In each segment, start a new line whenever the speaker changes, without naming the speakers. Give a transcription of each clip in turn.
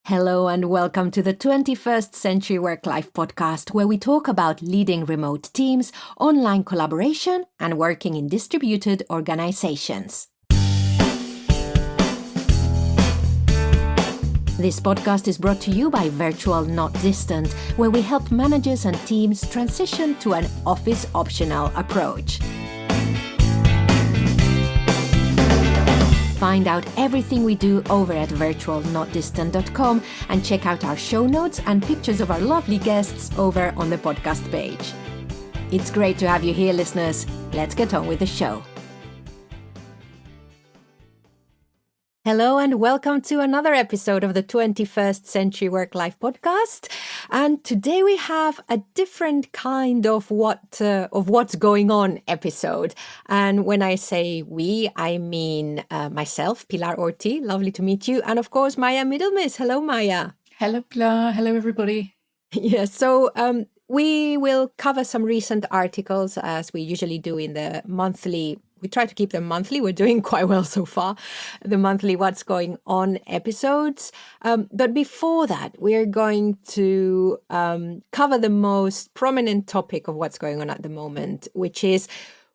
Hello and welcome to the 21st Century Work-Life podcast, where we talk about leading remote teams, online collaboration, and working in distributed organizations. This podcast is brought to you by Virtual Not Distant, where we help managers and teams transition to an office-optional approach. Find out everything we do over at virtualnotdistant.com and check out our show notes and pictures of our lovely guests over on the podcast page. It's great to have you here, listeners. Let's get on with the show. Hello and welcome to another episode of the 21st Century Work-Life podcast. And today we have a different kind of what's going on episode. And when I say we, I mean myself, Pilar Orti. Lovely to meet you. And of course, Maya Middlemiss. Hello, Maya.
Hello, Pilar. Hello, everybody.
Yes. So we will cover some recent articles as we usually do in the monthly. We try to keep them monthly. We're doing quite well so far, the monthly What's Going On episodes. But before that, we're going to cover the most prominent topic of what's going on at the moment, which is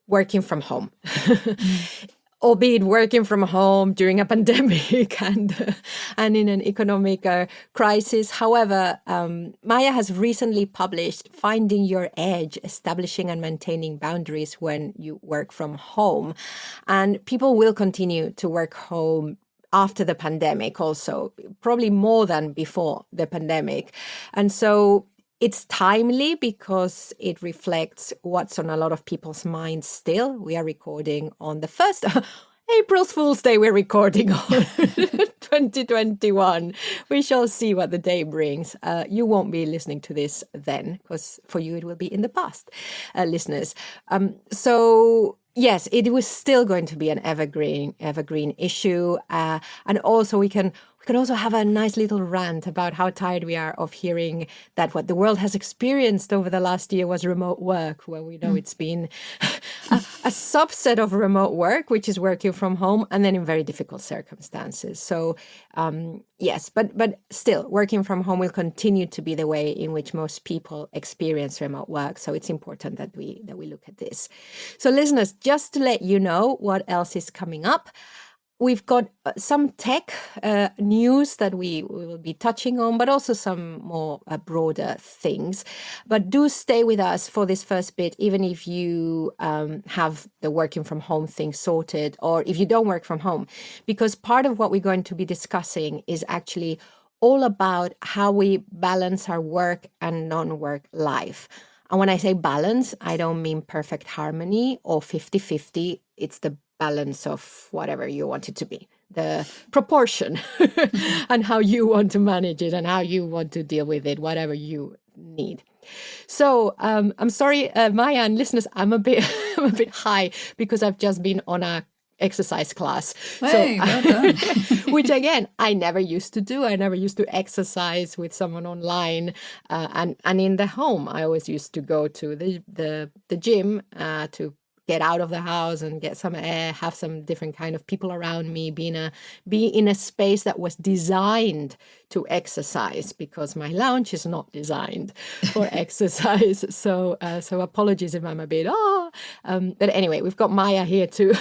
working from home. Albeit working from home during a pandemic and in an economic crisis. However, Maya has recently published Finding Your Edge, Establishing and Maintaining Boundaries When You Work From Home. And people will continue to work home after the pandemic also, probably more than before the pandemic. And so it's timely because it reflects what's on a lot of people's minds still. We are recording on the 1st April's Fool's Day. We're recording on 2021. We shall see what the day brings. You won't be listening to this then, because for you it will be in the past, listeners. So yes, it was still going to be an evergreen issue. And also we can also have a nice little rant about how tired we are of hearing that what the world has experienced over the last year was remote work, where we know it's been a subset of remote work, which is working from home, and then in very difficult circumstances. So yes, but still, working from home will continue to be the way in which most people experience remote work. So it's important that we look at this. So listeners, just to let you know what else is coming up. We've got some tech news that we will be touching on, but also some more broader things. But do stay with us for this first bit, even if you have the working from home thing sorted, or if you don't work from home, because part of what we're going to be discussing is actually all about how we balance our work and non-work life. And when I say balance, I don't mean perfect harmony or 50-50. It's the balance of whatever you want it to be, the proportion and how you want to manage it and how you want to deal with it, whatever you need. So I'm sorry, Maya and listeners, I'm a bit high because I've just been on a exercise class.
Hey, well done.
Which again, I never used to do. I never used to exercise with someone online and in the home. I always used to go to the gym to get out of the house and get some air, have some different kind of people around me, be in a space that was designed to exercise, because my lounge is not designed for exercise. So apologies if I'm a bit but anyway, we've got Maya here to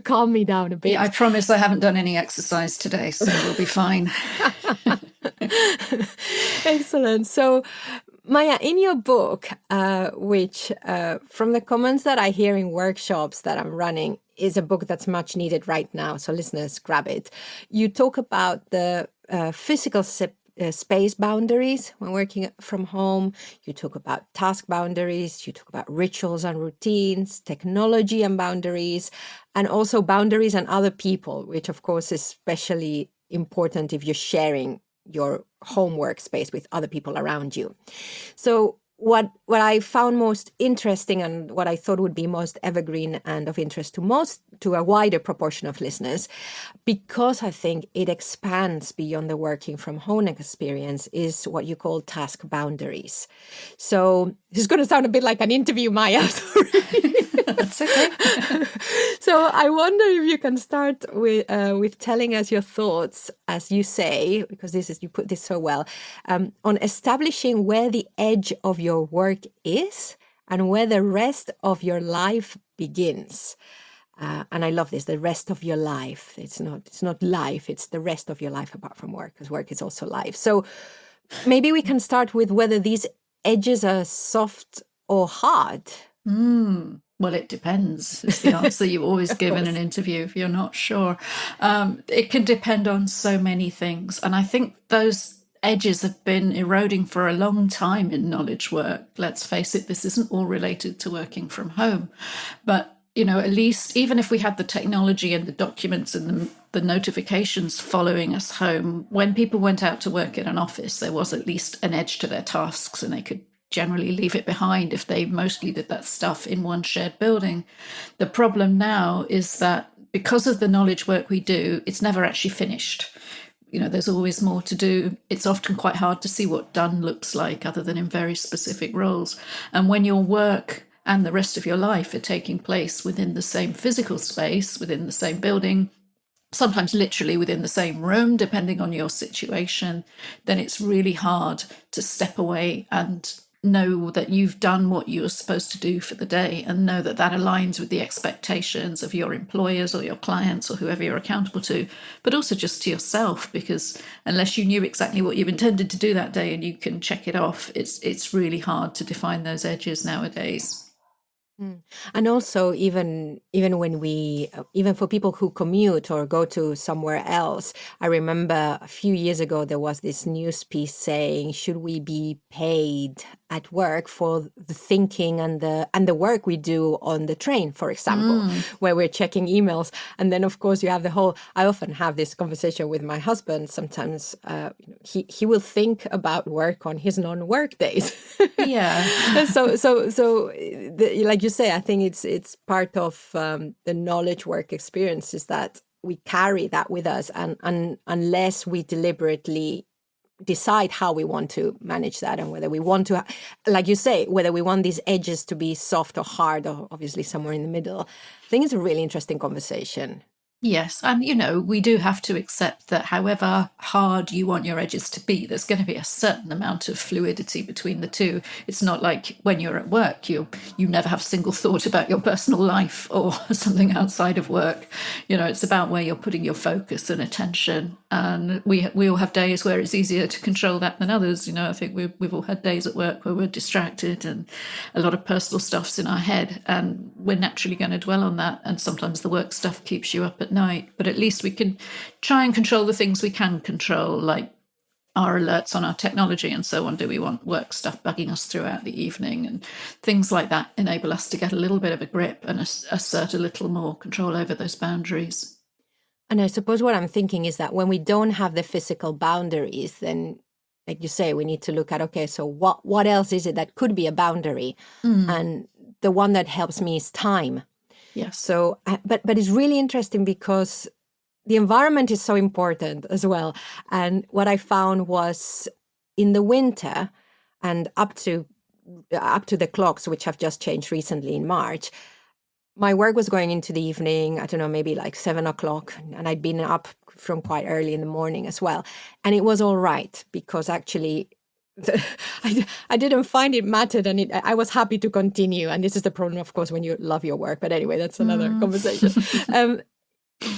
calm me down a bit.
Yeah, I promise I haven't done any exercise today, so we'll be fine.
Excellent. So Maya, in your book, which from the comments that I hear in workshops that I'm running, is a book that's much needed right now. So listeners, grab it. You talk about the physical space boundaries when working from home. You talk about task boundaries. You talk about rituals and routines, technology and boundaries, and also boundaries and other people, which of course is especially important if you're sharing your home workspace with other people around you. So what I found most interesting and what I thought would be most evergreen and of interest to a wider proportion of listeners, because I think it expands beyond the working from home experience, is what you call task boundaries. So this is going to sound a bit like an interview, Maya.
That's okay.
So I wonder if you can start with telling us your thoughts, as you say, because you put this so well, on establishing where the edge of your work is and where the rest of your life begins. And I love this, the rest of your life. It's not life, it's the rest of your life apart from work, because work is also life. So maybe we can start with whether these edges are soft or hard.
Well, it depends. It's the answer you always give in an interview if you're not sure. It can depend on so many things. And I think those edges have been eroding for a long time in knowledge work. Let's face it, this isn't all related to working from home. But, at least even if we had the technology and the documents and the notifications following us home, when people went out to work in an office, there was at least an edge to their tasks and they could generally leave it behind if they mostly did that stuff in one shared building. The problem now is that because of the knowledge work we do, it's never actually finished. There's always more to do. It's often quite hard to see what done looks like other than in very specific roles. And when your work and the rest of your life are taking place within the same physical space, within the same building, sometimes literally within the same room, depending on your situation, then it's really hard to step away and know that you've done what you were supposed to do for the day and know that that aligns with the expectations of your employers or your clients or whoever you're accountable to, but also just to yourself, because unless you knew exactly what you intended to do that day and you can check it off, it's really hard to define those edges nowadays.
And also, even even for people who commute or go to somewhere else, I remember a few years ago there was this news piece saying, should we be paid at work for the thinking and the work we do on the train, for example, where we're checking emails. And then, of course, you have the whole. I often have this conversation with my husband. Sometimes he will think about work on his non-work days.
Yeah.
Like you say, I think it's part of the knowledge work experience is that we carry that with us, and unless we deliberately decide how we want to manage that and whether we want to, like you say, whether we want these edges to be soft or hard or obviously somewhere in the middle, I think it's a really interesting conversation.
Yes. And, we do have to accept that however hard you want your edges to be, there's going to be a certain amount of fluidity between the two. It's not like when you're at work, you never have a single thought about your personal life or something outside of work. It's about where you're putting your focus and attention. And we all have days where it's easier to control that than others. I think we've all had days at work where we're distracted and a lot of personal stuff's in our head, and we're naturally going to dwell on that. And sometimes the work stuff keeps you up at night, but at least we can try and control the things we can control, like our alerts on our technology and so on. Do we want work stuff bugging us throughout the evening? And things like that enable us to get a little bit of a grip and assert a little more control over those boundaries.
And I suppose what I'm thinking is that when we don't have the physical boundaries, then, like you say, we need to look at, okay, so what else is it that could be a boundary? And the one that helps me is time.
Yes.
So, but it's really interesting because the environment is so important as well. And what I found was in the winter and up to the clocks, which have just changed recently in March, my work was going into the evening, I don't know, maybe like 7 o'clock. And I'd been up from quite early in the morning as well. And it was all right because actually I didn't find it mattered, and I was happy to continue. And this is the problem, of course, when you love your work. But anyway, that's another conversation.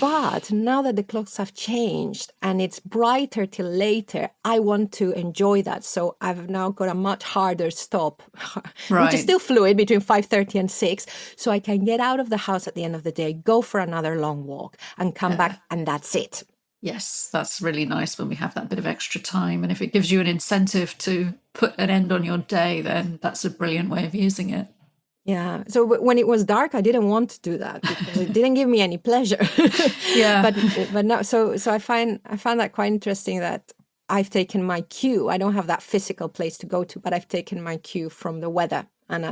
But now that the clocks have changed and it's brighter till later, I want to enjoy that. So I've now got a much harder stop,
Right.
which is still fluid between 5:30 and 6. So I can get out of the house at the end of the day, go for another long walk and come back, and that's it.
Yes, that's really nice when we have that bit of extra time. And if it gives you an incentive to put an end on your day, then that's a brilliant way of using it.
Yeah. So when it was dark, I didn't want to do that because it didn't give me any pleasure.
Yeah.
But now, so I found that quite interesting that I've taken my cue. I don't have that physical place to go to, but I've taken my cue from the weather, and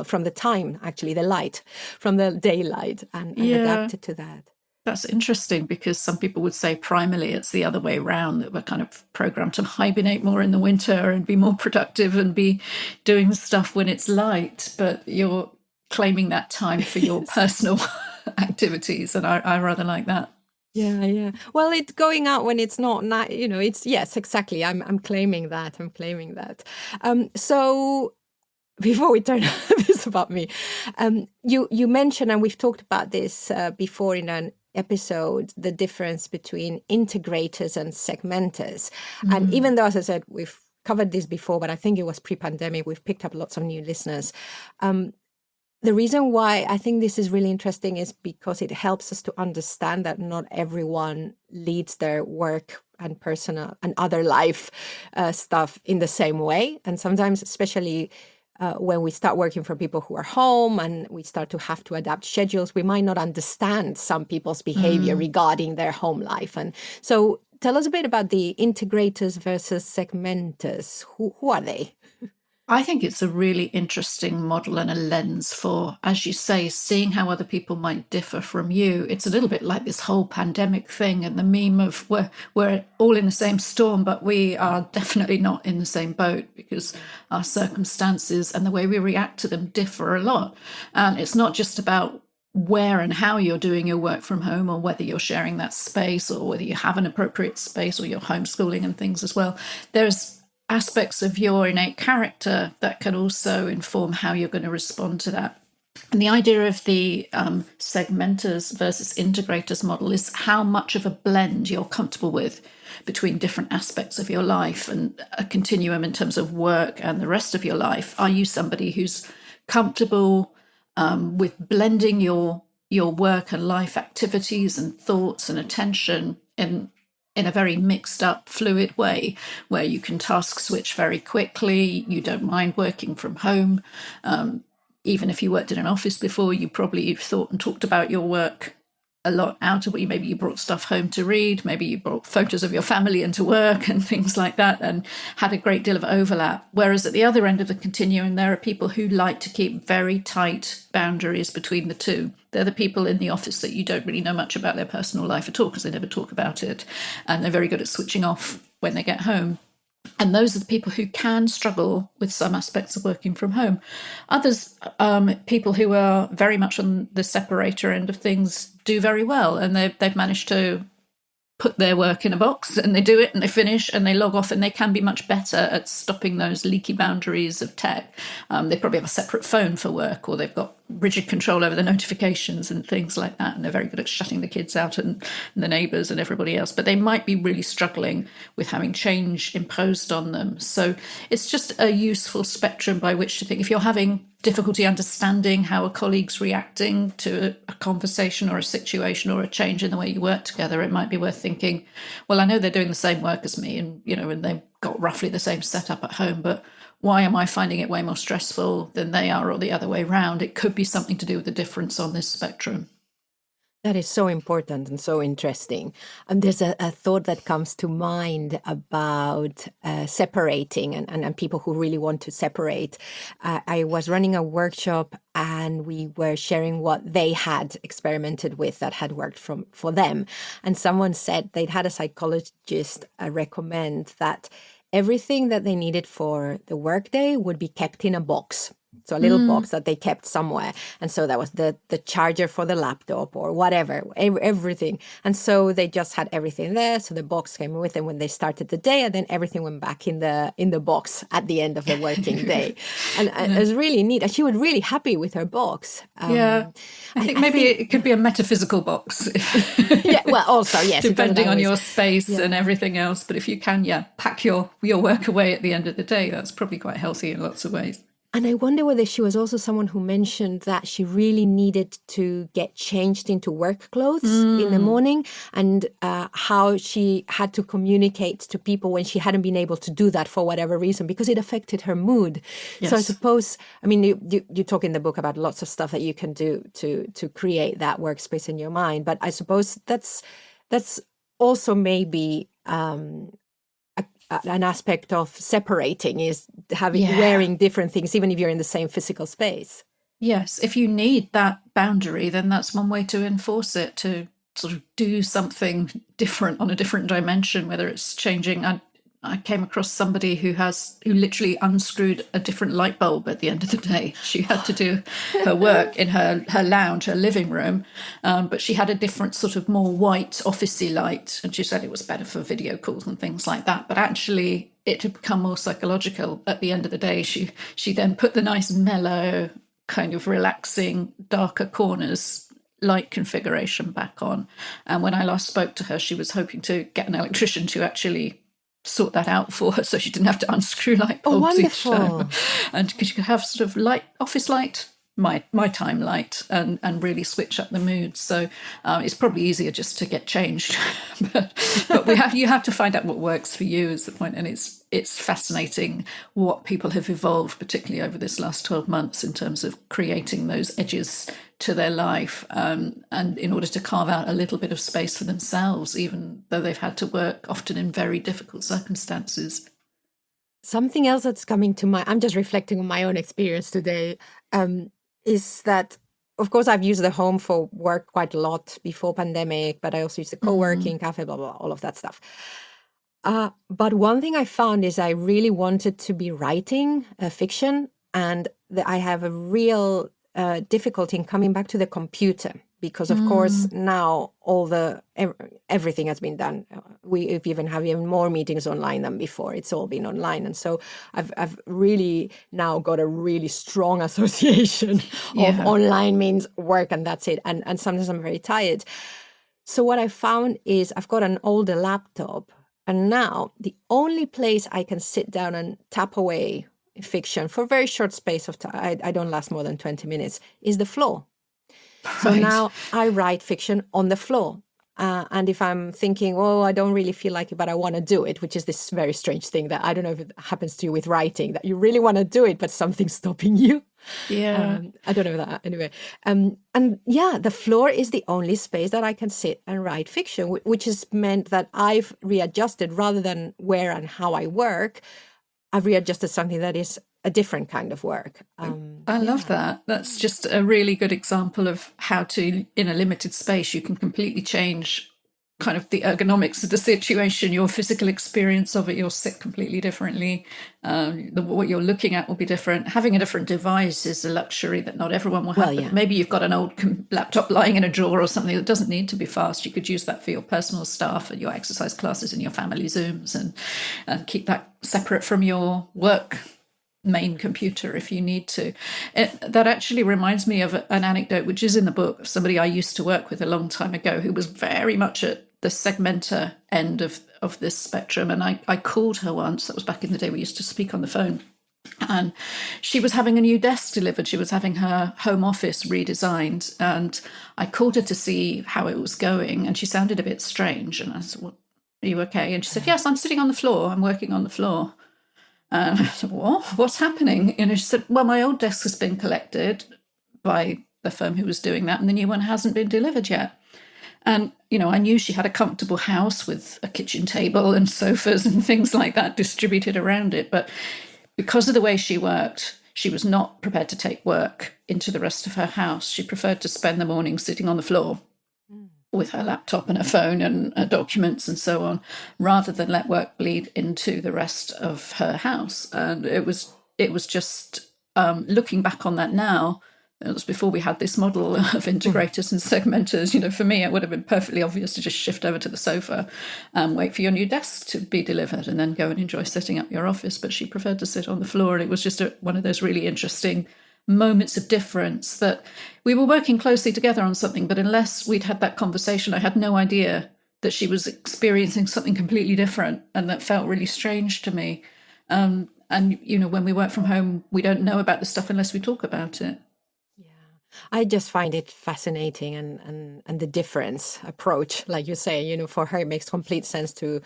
from the time, actually, the light, from the daylight, and adapted to that.
That's interesting, because some people would say primarily it's the other way around, that we're kind of programmed to hibernate more in the winter and be more productive and be doing stuff when it's light. But you're claiming that time for your personal activities. And I rather like that.
Yeah, yeah. Well, it's going out when it's not, it's, yes, exactly. I'm claiming that. I'm claiming that. So before we turn this about me, you mentioned, and we've talked about this before in an episode, the difference between integrators and segmenters. And even though, as I said, we've covered this before, but I think it was pre-pandemic, we've picked up lots of new listeners. The reason why I think this is really interesting is because it helps us to understand that not everyone leads their work and personal and other life stuff in the same way. And sometimes, especially when we start working for people who are home and we start to have to adapt schedules, we might not understand some people's behavior regarding their home life. And so tell us a bit about the integrators versus segmenters. Who are they?
I think it's a really interesting model and a lens for, as you say, seeing how other people might differ from you. It's a little bit like this whole pandemic thing and the meme of we're all in the same storm, but we are definitely not in the same boat because our circumstances and the way we react to them differ a lot. And it's not just about where and how you're doing your work from home, or whether you're sharing that space, or whether you have an appropriate space, or you're homeschooling and things as well. There's aspects of your innate character that can also inform how you're going to respond to that. And the idea of the segmenters versus integrators model is how much of a blend you're comfortable with between different aspects of your life and a continuum in terms of work and the rest of your life. Are you somebody who's comfortable with blending your work and life activities and thoughts and attention in a very mixed up, fluid way, where you can task switch very quickly, you don't mind working from home? Even if you worked in an office before, you probably thought and talked about your work a lot out of it. Maybe you brought stuff home to read, maybe you brought photos of your family into work and things like that, and had a great deal of overlap. Whereas at the other end of the continuum, there are people who like to keep very tight boundaries between the two. They're the people in the office that you don't really know much about their personal life at all because they never talk about it, and they're very good at switching off when they get home. And those are the people who can struggle with some aspects of working from home. Others, people who are very much on the separator end of things, do very well, and they've managed to put their work in a box, and they do it and they finish and they log off, and they can be much better at stopping those leaky boundaries of tech. They probably have a separate phone for work, or they've got rigid control over the notifications and things like that, and they're very good at shutting the kids out and the neighbours and everybody else, but they might be really struggling with having change imposed on them. So it's just a useful spectrum by which to think. If you're having difficulty understanding how a colleague's reacting to a conversation or a situation or a change in the way you work together, it might be worth thinking, well, I know they're doing the same work as me, and and they've got roughly the same setup at home, but why am I finding it way more stressful than they are, or the other way around? It could be something to do with the difference on this spectrum.
That is so important and so interesting. And there's a thought that comes to mind about separating and people who really want to separate. I was running a workshop and we were sharing what they had experimented with that had worked for them. And someone said they'd had a psychologist recommend that everything that they needed for the workday would be kept in a box. So a little box that they kept somewhere. And so that was the charger for the laptop or whatever, everything. And so they just had everything there. So the box came with them when they started the day, and then everything went back in the box at the end of the working day. And it was really neat. And she was really happy with her box.
I think maybe it could be a metaphysical box.
Yeah, well, also, yes.
Depending on your space and everything else. But if you can, pack your work away at the end of the day, that's probably quite healthy in lots of ways.
And I wonder whether she was also someone who mentioned that she really needed to get changed into work clothes in the morning, and how she had to communicate to people when she hadn't been able to do that for whatever reason, because it affected her mood. Yes. So I suppose, I mean, you talk in the book about lots of stuff that you can do to create that workspace in your mind. But I suppose that's also maybe an aspect of separating, is wearing different things, even if you're in the same physical space.
Yes, if you need that boundary, then that's one way to enforce it, to sort of do something different on a different dimension, whether it's changing. I came across somebody who literally unscrewed a different light bulb at the end of the day. She had to do her work in her lounge, her living room, but she had a different sort of more white officey light, and she said it was better for video calls and things like that. But actually, it had become more psychological at the end of the day. She then put the nice mellow, kind of relaxing, darker corners light configuration back on. And when I last spoke to her, she was hoping to get an electrician to actually sort that out for her so she didn't have to unscrew light bulbs each time. And because you could have sort of light, office light, my time light, and really switch up the mood. So it's probably easier just to get changed. but you have to find out what works for you is the point. And it's fascinating what people have evolved, particularly over this last 12 months, in terms of creating those edges to their life, and in order to carve out a little bit of space for themselves, even though they've had to work often in very difficult circumstances.
Something else that's coming to mind, I'm just reflecting on my own experience today, is that, of course, I've used the home for work quite a lot before pandemic, but I also used the co-working, cafe, blah, blah, blah, all of that stuff. But one thing I found is I really wanted to be writing fiction, and I have a real difficulty in coming back to the computer because, of course, now everything has been done. We've even have even more meetings online than before. It's all been online, and so I've really now got a really strong association of online means work, and that's it. And sometimes I'm very tired. So what I found is I've got an older laptop, and now the only place I can sit down and tap away fiction for a very short space of time, I don't last more than 20 minutes, is the floor. Right. So now I write fiction on the floor. And if I'm thinking, oh, I don't really feel like it, but I want to do it, which is this very strange thing that I don't know if it happens to you with writing, that you really want to do it, but something's stopping you.
Yeah.
I don't know that. Anyway. And yeah, the floor is the only space that I can sit and write fiction, which has meant that I've readjusted rather than where and how I work. I've readjusted something that is a different kind of work.
I love that. That's just a really good example of how to, in a limited space, you can completely change kind of the ergonomics of the situation, your physical experience of it. You'll sit completely differently. What you're looking at will be different. Having a different device is a luxury that not everyone will have. Well, yeah. Maybe you've got an old laptop lying in a drawer or something that doesn't need to be fast. You could use that for your personal stuff and your exercise classes and your family Zooms, and keep that separate from your work main computer if you need to. That actually reminds me of an anecdote which is in the book of somebody I used to work with a long time ago who was very much at the segmenter end of this spectrum. And I called her once, that was back in the day we used to speak on the phone, and she was having a new desk delivered. She was having her home office redesigned, and I called her to see how it was going, and she sounded a bit strange. And I said, well, are you okay? And she said, yes, I'm sitting on the floor, I'm working on the floor. And I said, what? What's happening? And she said, well, my old desk has been collected by the firm who was doing that, and the new one hasn't been delivered yet. And, I knew she had a comfortable house with a kitchen table and sofas and things like that distributed around it. But because of the way she worked, she was not prepared to take work into the rest of her house. She preferred to spend the morning sitting on the floor with her laptop and her phone and her documents and so on, rather than let work bleed into the rest of her house. And it was just looking back on that now. It was before we had this model of integrators and segmenters. For me, it would have been perfectly obvious to just shift over to the sofa and wait for your new desk to be delivered and then go and enjoy setting up your office. But she preferred to sit on the floor. And it was just one of those really interesting moments of difference that we were working closely together on something, but unless we'd had that conversation, I had no idea that she was experiencing something completely different, and that felt really strange to me. And when we work from home, we don't know about the stuff unless we talk about it.
I just find it fascinating, and the difference approach, like you say, for her, it makes complete sense to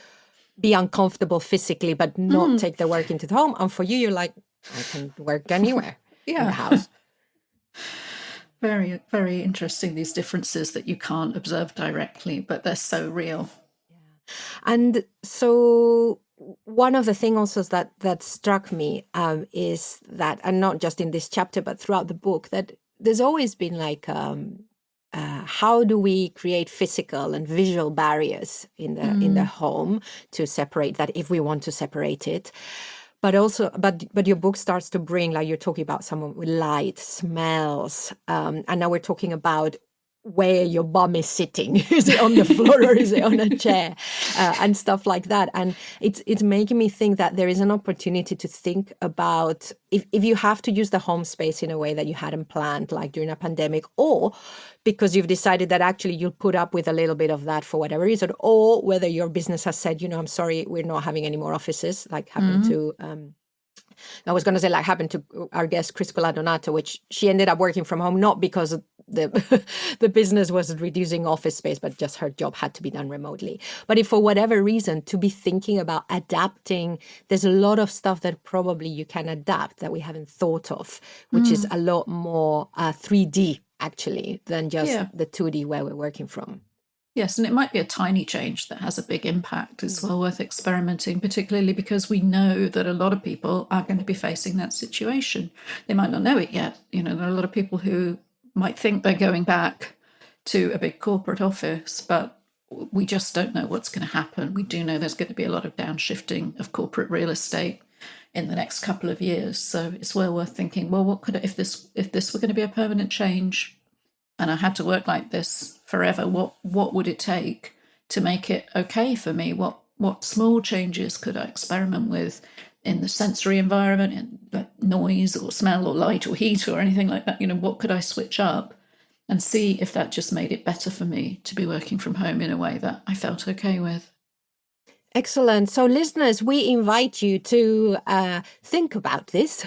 be uncomfortable physically, but not take the work into the home. And for you, you're like, I can work anywhere in the house.
Very, very interesting, these differences that you can't observe directly, but they're so real.
Yeah. And so one of the things also that struck me is that, and not just in this chapter, but throughout the book, that there's always been like how do we create physical and visual barriers in the home to separate that if we want to separate it. But also, but your book starts to bring, like you're talking about someone with light, smells, and now we're talking about where your bum is sitting. Is it on the floor or is it on a chair? And stuff like that. And it's making me think that there is an opportunity to think about if you have to use the home space in a way that you hadn't planned, like during a pandemic, or because you've decided that actually you'll put up with a little bit of that for whatever reason, or whether your business has said, I'm sorry, we're not having any more offices, like happened to I was going to say, like happened to our guest Chris Donato, which she ended up working from home, not because the the business was reducing office space, but just her job had to be done remotely. But if for whatever reason, to be thinking about adapting, there's a lot of stuff that probably you can adapt that we haven't thought of, which is a lot more 3D actually than just the 2D where we're working from.
Yes, and it might be a tiny change that has a big impact. It's well worth experimenting, particularly because we know that a lot of people are going to be facing that situation. They might not know it yet. There are a lot of people who might think they're going back to a big corporate office, but we just don't know what's going to happen. We do know there's going to be a lot of downshifting of corporate real estate in the next couple of years. So it's well worth thinking, well, what could if this were going to be a permanent change, and I had to work like this forever, what would it take to make it okay for me? What small changes could I experiment with in the sensory environment, in like noise or smell or light or heat or anything like that? What could I switch up and see if that just made it better for me to be working from home in a way that I felt okay with?
Excellent. So listeners, we invite you to think about this,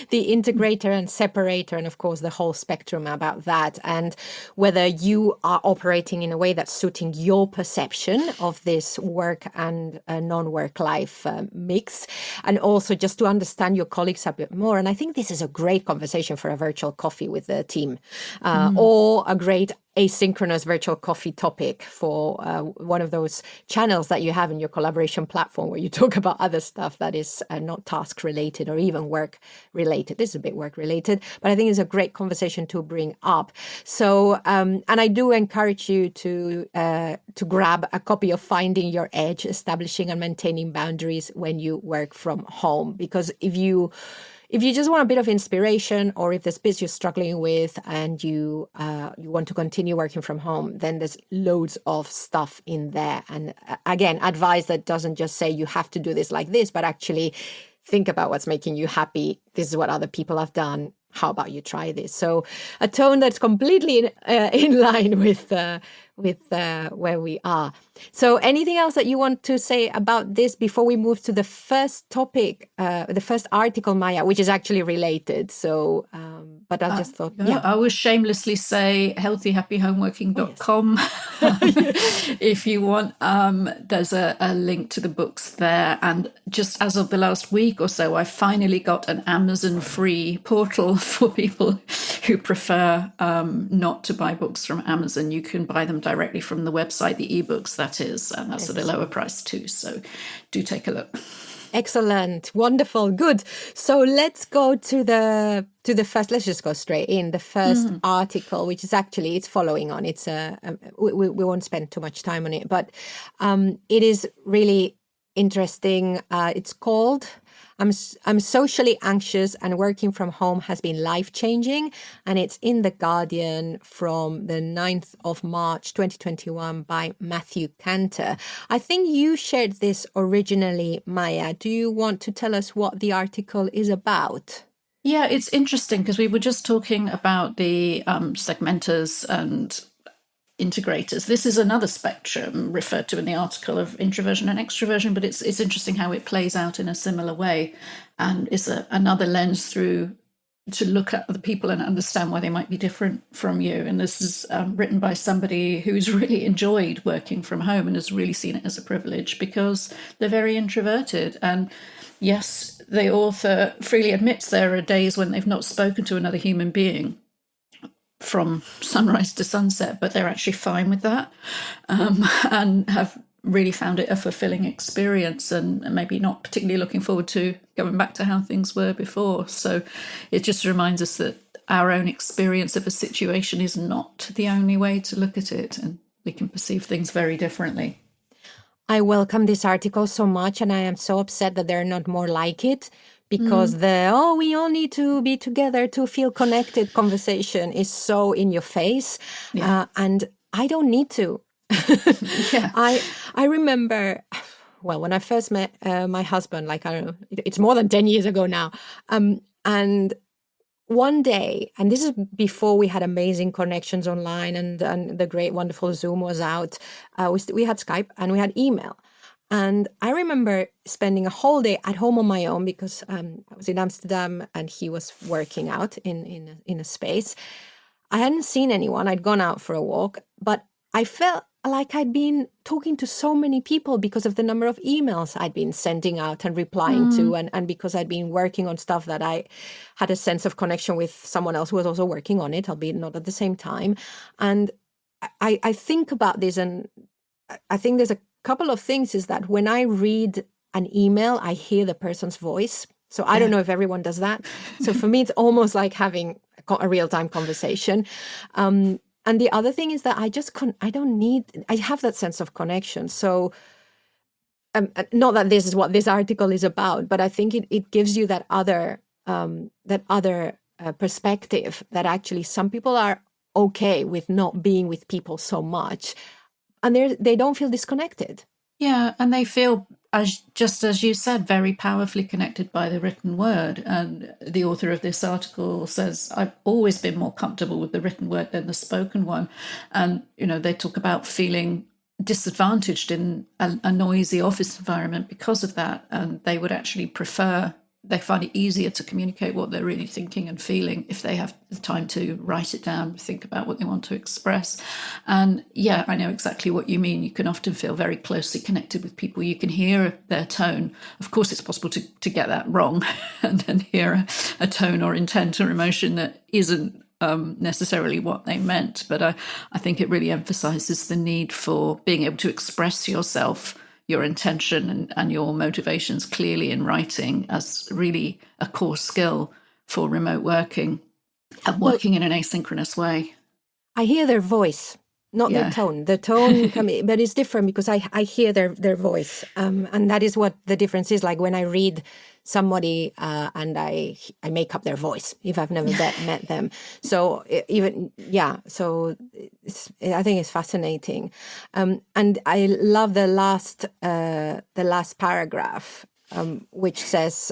the integrator and separator, and of course the whole spectrum about that, and whether you are operating in a way that's suiting your perception of this work and non-work life mix, and also just to understand your colleagues a bit more. And I think this is a great conversation for a virtual coffee with the team, or a great asynchronous virtual coffee topic for one of those channels that you have in your collaboration platform where you talk about other stuff that is not task related or even work related. This is a bit work related, but I think it's a great conversation to bring up. So, and I do encourage you to grab a copy of Finding Your Edge, Establishing and Maintaining Boundaries When You Work From Home, because if you just want a bit of inspiration, or if there's bits you're struggling with and you want to continue working from home, then there's loads of stuff in there. And again, advice that doesn't just say you have to do this like this, but actually think about what's making you happy. This is what other people have done. How about you try this? So a tone that's completely in line with where we are. So anything else that you want to say about this before we move to the first topic, the first article, Maya, which is actually related. So, but I just thought,
I will shamelessly say healthyhappyhomeworking.com. If you want, there's a link to the books there. And just as of the last week or so, I finally got an Amazon free portal for people who prefer not to buy books from Amazon. You can buy them directly from the website, the ebooks, that is, and that's at a lower price too. So do take a look.
Excellent. Wonderful. Good. So let's go to the first, let's just go straight in. The first article, which is actually, it's following on. It's we won't spend too much time on it, but it is really interesting. It's called I'm socially anxious and working from home has been life-changing, and it's in The Guardian from the 9th of March 2021 by Matthew Cantor. I think you shared this originally, Maya. Do you want to tell us what the article is about?
Yeah, it's interesting because we were just talking about the segmenters and integrators. This is another spectrum referred to in the article of introversion and extroversion, but it's interesting how it plays out in a similar way, and is another lens through to look at other people and understand why they might be different from you. And this is written by somebody who's really enjoyed working from home and has really seen it as a privilege because they're very introverted. And yes, the author freely admits there are days when they've not spoken to another human being from sunrise to sunset, but they're actually fine with that, and have really found it a fulfilling experience, and maybe not particularly looking forward to going back to how things were before. So it just reminds us that our own experience of a situation is not the only way to look at it, and we can perceive things very differently.
I welcome this article so much, and I am so upset that there are not more like it, because we all need to be together to feel connected conversation is so in your face. And I don't need to.
Yeah.
I remember, well, when I first met my husband, like, I don't know, it's more than 10 years ago now. And one day, and this is before we had amazing connections online and the great, wonderful Zoom was out, we had Skype and we had email. And I remember spending a whole day at home on my own because I was in Amsterdam and he was working out in a space. I hadn't seen anyone. I'd gone out for a walk, but I felt like I'd been talking to so many people because of the number of emails I'd been sending out and replying to, and because I'd been working on stuff that I had a sense of connection with someone else who was also working on it, albeit not at the same time. And I think about this, and I think there's a couple of things is that when I read an email, I hear the person's voice. So I don't know if everyone does that. So for me, it's almost like having a real-time conversation. And the other thing is that I have that sense of connection. So not that this is what this article is about, but I think it gives you that other perspective that actually some people are okay with not being with people so much, and they don't feel disconnected.
Yeah, and they feel, just as you said, very powerfully connected by the written word. And the author of this article says, I've always been more comfortable with the written word than the spoken one. And, they talk about feeling disadvantaged in a noisy office environment because of that. And they would actually they find it easier to communicate what they're really thinking and feeling if they have the time to write it down, think about what they want to express. And yeah, I know exactly what you mean. You can often feel very closely connected with people. You can hear their tone. Of course, it's possible to get that wrong and then hear a tone or intent or emotion that isn't necessarily what they meant. But I think it really emphasizes the need for being able to express yourself, your intention and your motivations clearly in writing as really a core skill for remote working and working in an asynchronous way.
I hear their voice, not their tone. The tone, but it's different because I hear their voice. And that is what the difference is. Like when I read somebody and I make up their voice if I've never met them. So so I think it's fascinating. And I love the last paragraph, which says,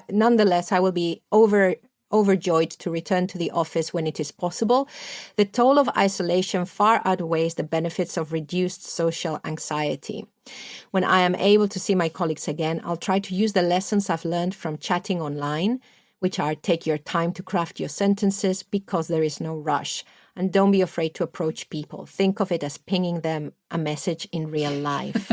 nonetheless, I will be overjoyed to return to the office when it is possible. The toll of isolation far outweighs the benefits of reduced social anxiety. When I am able to see my colleagues again, I'll try to use the lessons I've learned from chatting online, which are take your time to craft your sentences because there is no rush. And don't be afraid to approach people. Think of it as pinging them a message in real life.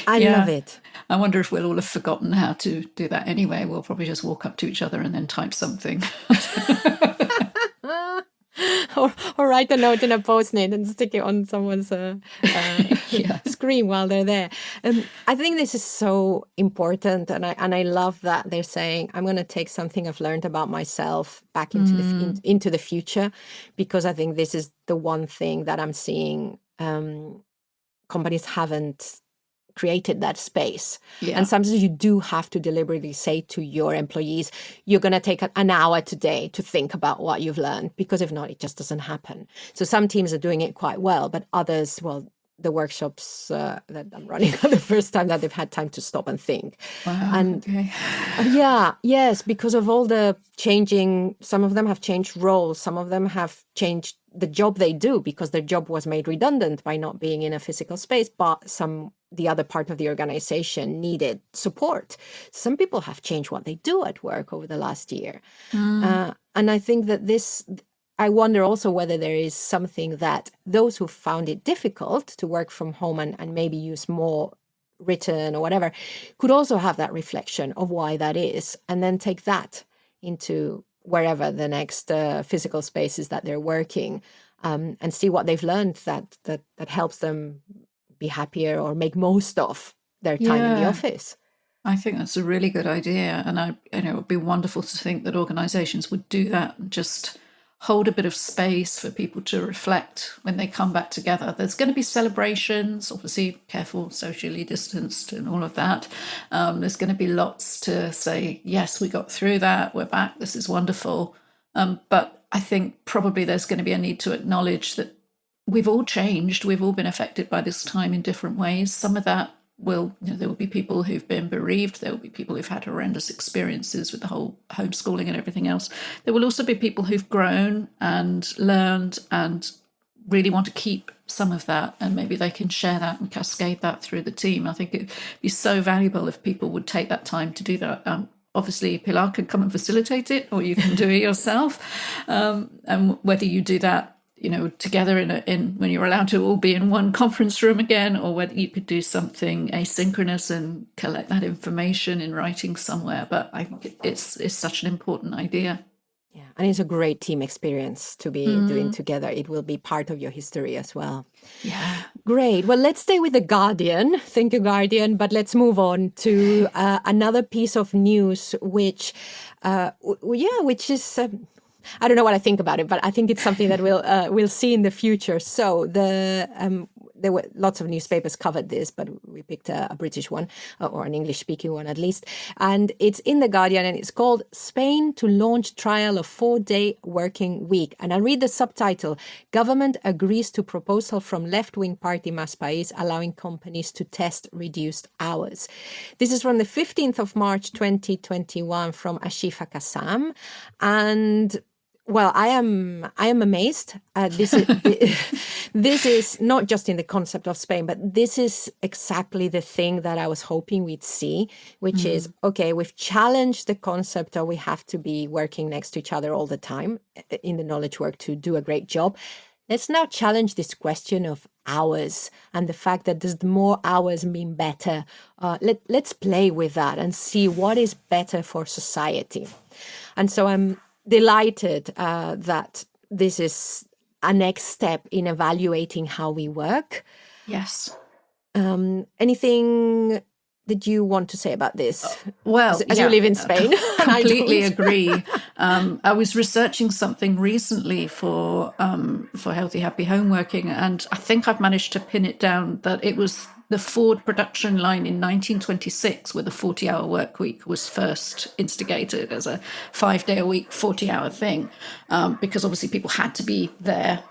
I love it.
I wonder if we'll all have forgotten how to do that anyway. We'll probably just walk up to each other and then type something.
or write a note in a post-it and stick it on someone's screen while they're there. I think this is so important, and I love that they're saying, I'm going to take something I've learned about myself back into the future, because I think this is the one thing that I'm seeing companies haven't created that space. And sometimes you do have to deliberately say to your employees, you're going to take an hour today to think about what you've learned, because if not, it just doesn't happen. So some teams are doing it quite well, but others, well, the workshops that I'm running are the first time that they've had time to stop and think.
Wow,
and
okay.
Yes, because of all the changing, some of them have changed roles, some of them have changed the job they do because their job was made redundant by not being in a physical space, but the other part of the organization needed support. Some people have changed what they do at work over the last year. And I think that I wonder also whether there is something that those who found it difficult to work from home and maybe use more written or whatever, could also have that reflection of why that is, and then take that into wherever the next physical spaces that they're working, and see what they've learned that helps them be happier or make most of their time in the office.
I think that's a really good idea. And it would be wonderful to think that organizations would do that and just hold a bit of space for people to reflect when they come back together. There's going to be celebrations, obviously careful, socially distanced and all of that. There's going to be lots to say, yes, we got through that, we're back, this is wonderful. But I think probably there's going to be a need to acknowledge that we've all changed, we've all been affected by this time in different ways. Some of that there will be people who've been bereaved. There will be people who've had horrendous experiences with the whole homeschooling and everything else. There will also be people who've grown and learned and really want to keep some of that, and maybe they can share that and cascade that through the team. I think it'd be so valuable if people would take that time to do that. Obviously, Pilar can come and facilitate it, or you can do it yourself. And whether you do that together in when you're allowed to all be in one conference room again, or whether you could do something asynchronous and collect that information in writing somewhere. But I think it's such an important idea.
Yeah, and it's a great team experience to be doing together. It will be part of your history as well.
Yeah.
Great. Well, let's stay with The Guardian. Thank you, Guardian. But let's move on to another piece of news, which is... I don't know what I think about it, but I think it's something that we'll see in the future. So there were lots of newspapers covered this, but we picked a British one, or an English-speaking one at least. And it's in The Guardian, and it's called Spain to Launch Trial of 4-Day Working Week. And I'll read the subtitle. Government agrees to proposal from left-wing party Mas País allowing companies to test reduced hours. This is from the 15th of March 2021 from Ashifa Kassam. And well, I am amazed. This is not just in the concept of Spain, but this is exactly the thing that I was hoping we'd see, which is, okay, we've challenged the concept of we have to be working next to each other all the time in the knowledge work to do a great job. Let's now challenge this question of hours and the fact that does the more hours mean better? Let's play with that and see what is better for society. And so I'm delighted that this is a next step in evaluating how we work.
Yes.
Anything that you want to say about this?
Well,
as you live in Spain.
Completely agree. I was researching something recently for Healthy Happy Homeworking, and I think I've managed to pin it down that it was the Ford production line in 1926 where the 40-hour work week was first instigated as a 5-day-a-week, 40-hour thing, because obviously people had to be there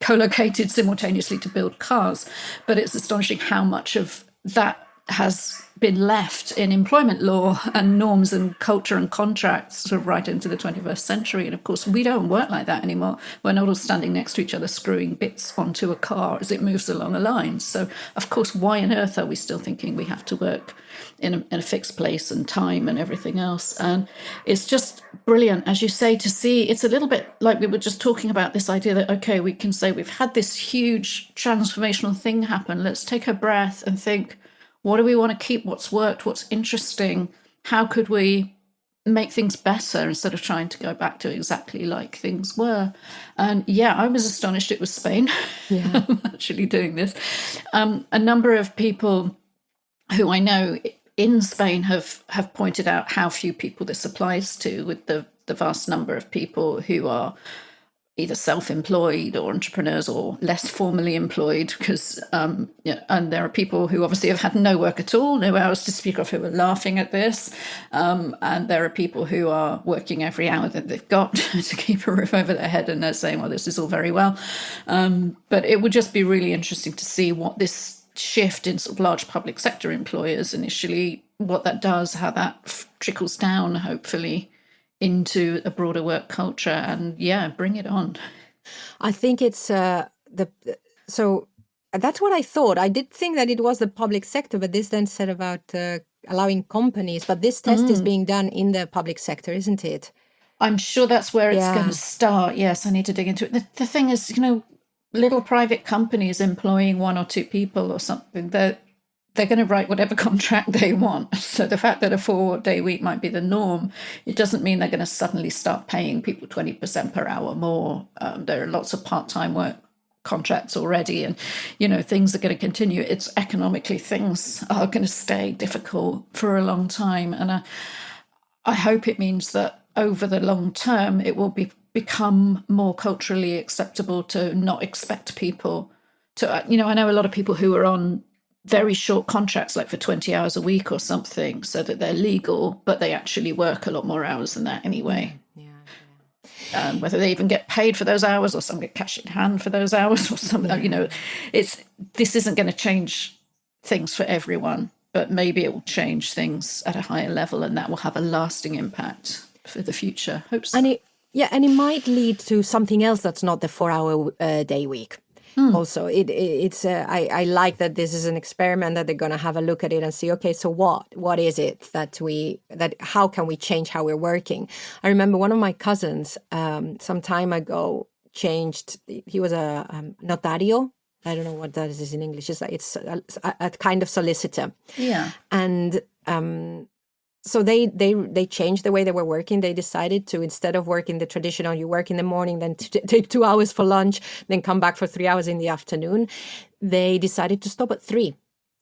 co-located simultaneously to build cars. But it's astonishing how much of that has been left in employment law and norms and culture and contracts sort of right into the 21st century. And of course, we don't work like that anymore. We're not all standing next to each other screwing bits onto a car as it moves along a line. So, of course, why on earth are we still thinking we have to work in a fixed place and time and everything else? And it's just brilliant, as you say, to see. It's a little bit like we were just talking about this idea that, okay, we can say we've had this huge transformational thing happen. Let's take a breath and think, what do we want to keep? What's worked? What's interesting? How could we make things better instead of trying to go back to exactly like things were? And yeah, I was astonished it was Spain.
Yeah.
Actually doing this. A number of people who I know in Spain have pointed out how few people this applies to, with the vast number of people who are either self-employed or entrepreneurs or less formally employed, because and there are people who obviously have had no work at all, no hours to speak of, who are laughing at this, and there are people who are working every hour that they've got to keep a roof over their head, and they're saying, well, this is all very well, but it would just be really interesting to see what this shift in sort of large public sector employers initially, what that does, how that trickles down, hopefully, into a broader work culture, and bring it on.
I think it's so that's what I thought. I did think that it was the public sector, but this then said about allowing companies, but this test is being done in the public sector, isn't it?
I'm sure that's where it's going to start. Yes, I need to dig into it. The thing is, little private companies employing 1 or 2 people or something, they're going to write whatever contract they want. So the fact that a 4-day week might be the norm, it doesn't mean they're going to suddenly start paying people 20% per hour more. There are lots of part-time work contracts already, and things are going to continue. It's economically, things are going to stay difficult for a long time, and I hope it means that over the long term it will become more culturally acceptable to not expect people to, I know a lot of people who are on very short contracts, like for 20 hours a week or something, so that they're legal, but they actually work a lot more hours than that anyway. Whether they even get paid for those hours or some get cash in hand for those hours or something, this isn't going to change things for everyone, but maybe it will change things at a higher level, and that will have a lasting impact for the future. Hope so.
And it might lead to something else that's not the 4-hour day week. Also, I like that this is an experiment, that they're going to have a look at it and see, okay, so what is it how can we change how we're working? I remember one of my cousins some time ago changed. He was a notario. I don't know what that is in English. It's a kind of solicitor.
Yeah.
And so they changed the way they were working. They decided to, instead of working the traditional, you work in the morning, then take 2 hours for lunch, then come back for 3 hours in the afternoon. They decided to stop at 3,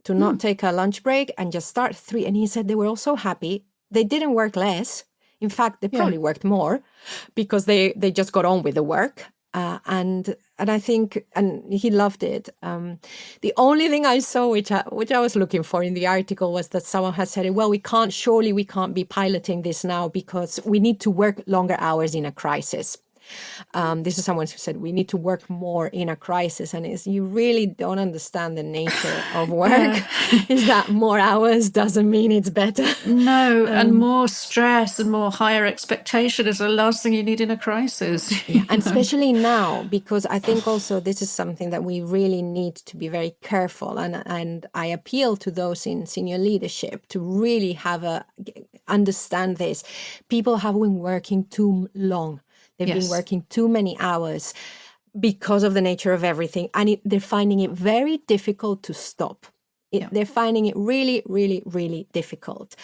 to not take a lunch break and just start at 3. And he said they were all so happy. They didn't work less. In fact, they probably worked more, because they just got on with the work. And I think, and he loved it. The only thing I saw, which I was looking for in the article, was that someone has said, well, we can't be piloting this now because we need to work longer hours in a crisis. This is someone who said we need to work more in a crisis, and you really don't understand the nature of work. Is that more hours doesn't mean it's better.
No, and more stress and more higher expectation is the last thing you need in a crisis.
And especially now, because I think also this is something that we really need to be very careful, and I appeal to those in senior leadership to really understand this. People have been working too long. They've been working too many hours because of the nature of everything. And they're finding it very difficult to stop. They're finding it really, really, really difficult.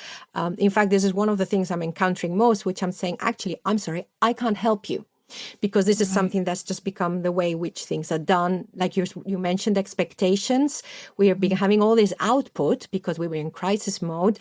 In fact, this is one of the things I'm encountering most, which I'm saying, actually, I'm sorry, I can't help you. Because this is something that's just become the way which things are done. Like you mentioned, expectations. We have been having all this output because we were in crisis mode.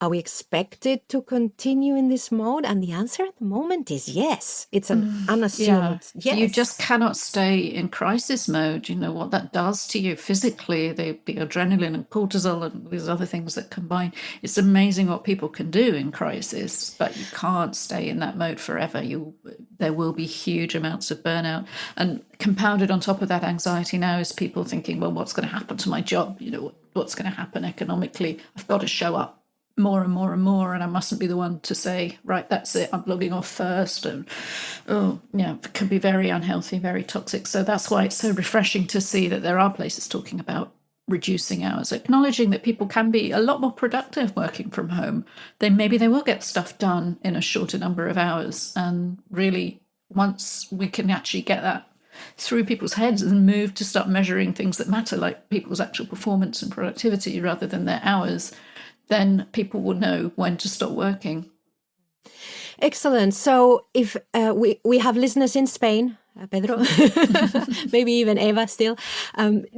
Are we expected to continue in this mode? And the answer at the moment is yes. It's an unassumed yes.
You just cannot stay in crisis mode. You know what that does to you physically, the adrenaline and cortisol and these other things that combine. It's amazing what people can do in crisis, but you can't stay in that mode forever. There will be huge amounts of burnout. And compounded on top of that anxiety now is people thinking, well, what's going to happen to my job? What's going to happen economically? I've got to show up more and more and more, and I mustn't be the one to say, right, that's it, I'm logging off first. And it can be very unhealthy, very toxic. So that's why it's so refreshing to see that there are places talking about reducing hours, acknowledging that people can be a lot more productive working from home. Maybe they will get stuff done in a shorter number of hours. And really, once we can actually get that through people's heads and move to start measuring things that matter, like people's actual performance and productivity rather than their hours, then people will know when to stop working.
Excellent. So if we have listeners in Spain, Pedro, maybe even Eva still,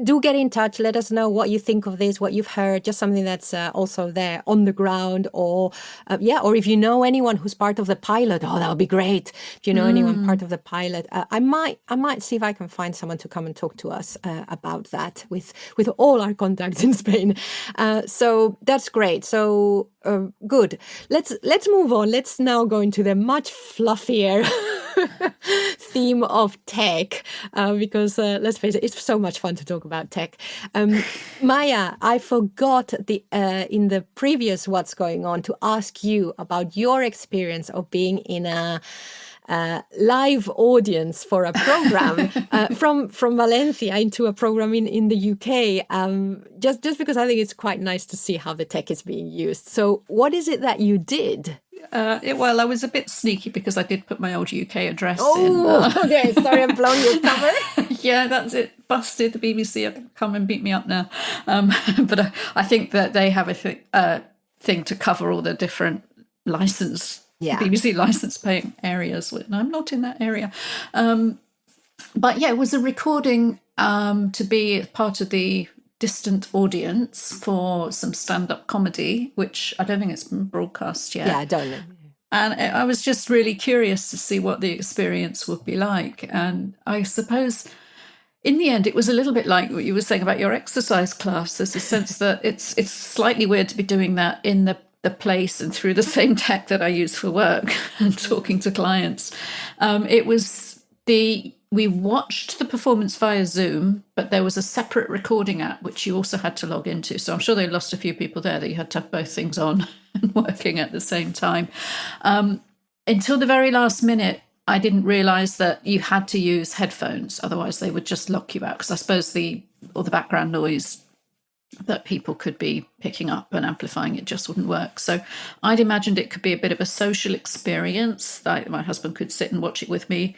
do get in touch. Let us know what you think of this, what you've heard, just something that's also there on the ground, or if you know anyone who's part of the pilot, that would be great. If you know anyone part of the pilot, I might see if I can find someone to come and talk to us about that with all our contacts in Spain. So that's great. So good. Let's move on. Let's now go into the much fluffier theme of tech, because let's face it, it's so much fun to talk about tech. Maya, I forgot in the previous What's Going On to ask you about your experience of being in a live audience for a program from Valencia into a program in the UK, just because I think it's quite nice to see how the tech is being used. So what is it that you did?
Well, I was a bit sneaky because I did put my old UK address in.
Oh, okay. Sorry, I've blown your cover.
Yeah, that's it. Busted. The BBC have come and beat me up now. But I think that they have a thing to cover all the different BBC license paying areas, and I'm not in that area. But yeah, it was a recording to be part of the distant audience for some stand-up comedy, which I don't think it's been broadcast yet.
Yeah, I don't know.
And I was just really curious to see what the experience would be like. And I suppose in the end, it was a little bit like what you were saying about your exercise class. There's a sense that it's slightly weird to be doing that in the place and through the same tech that I use for work and talking to clients. It was we watched the performance via Zoom, but there was a separate recording app which you also had to log into. So I'm sure they lost a few people there that you had to have both things on and working at the same time. Until the very last minute, I didn't realize that you had to use headphones, otherwise they would just lock you out. Because I suppose the background noise that people could be picking up and amplifying, it just wouldn't work. So I'd imagined it could be a bit of a social experience that my husband could sit and watch it with me,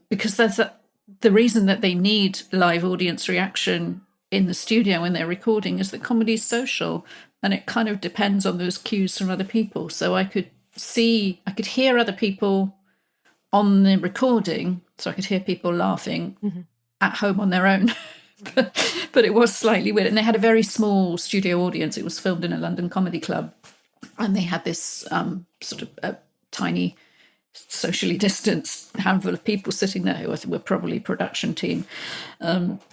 because the reason that they need live audience reaction in the studio when they're recording is that comedy is social, and it kind of depends on those cues from other people. So I could hear other people on the recording, so I could hear people laughing at home on their own. But it was slightly weird. And they had a very small studio audience. It was filmed in a London comedy club. And they had this sort of a tiny, socially distanced handful of people sitting there who I think were probably production team,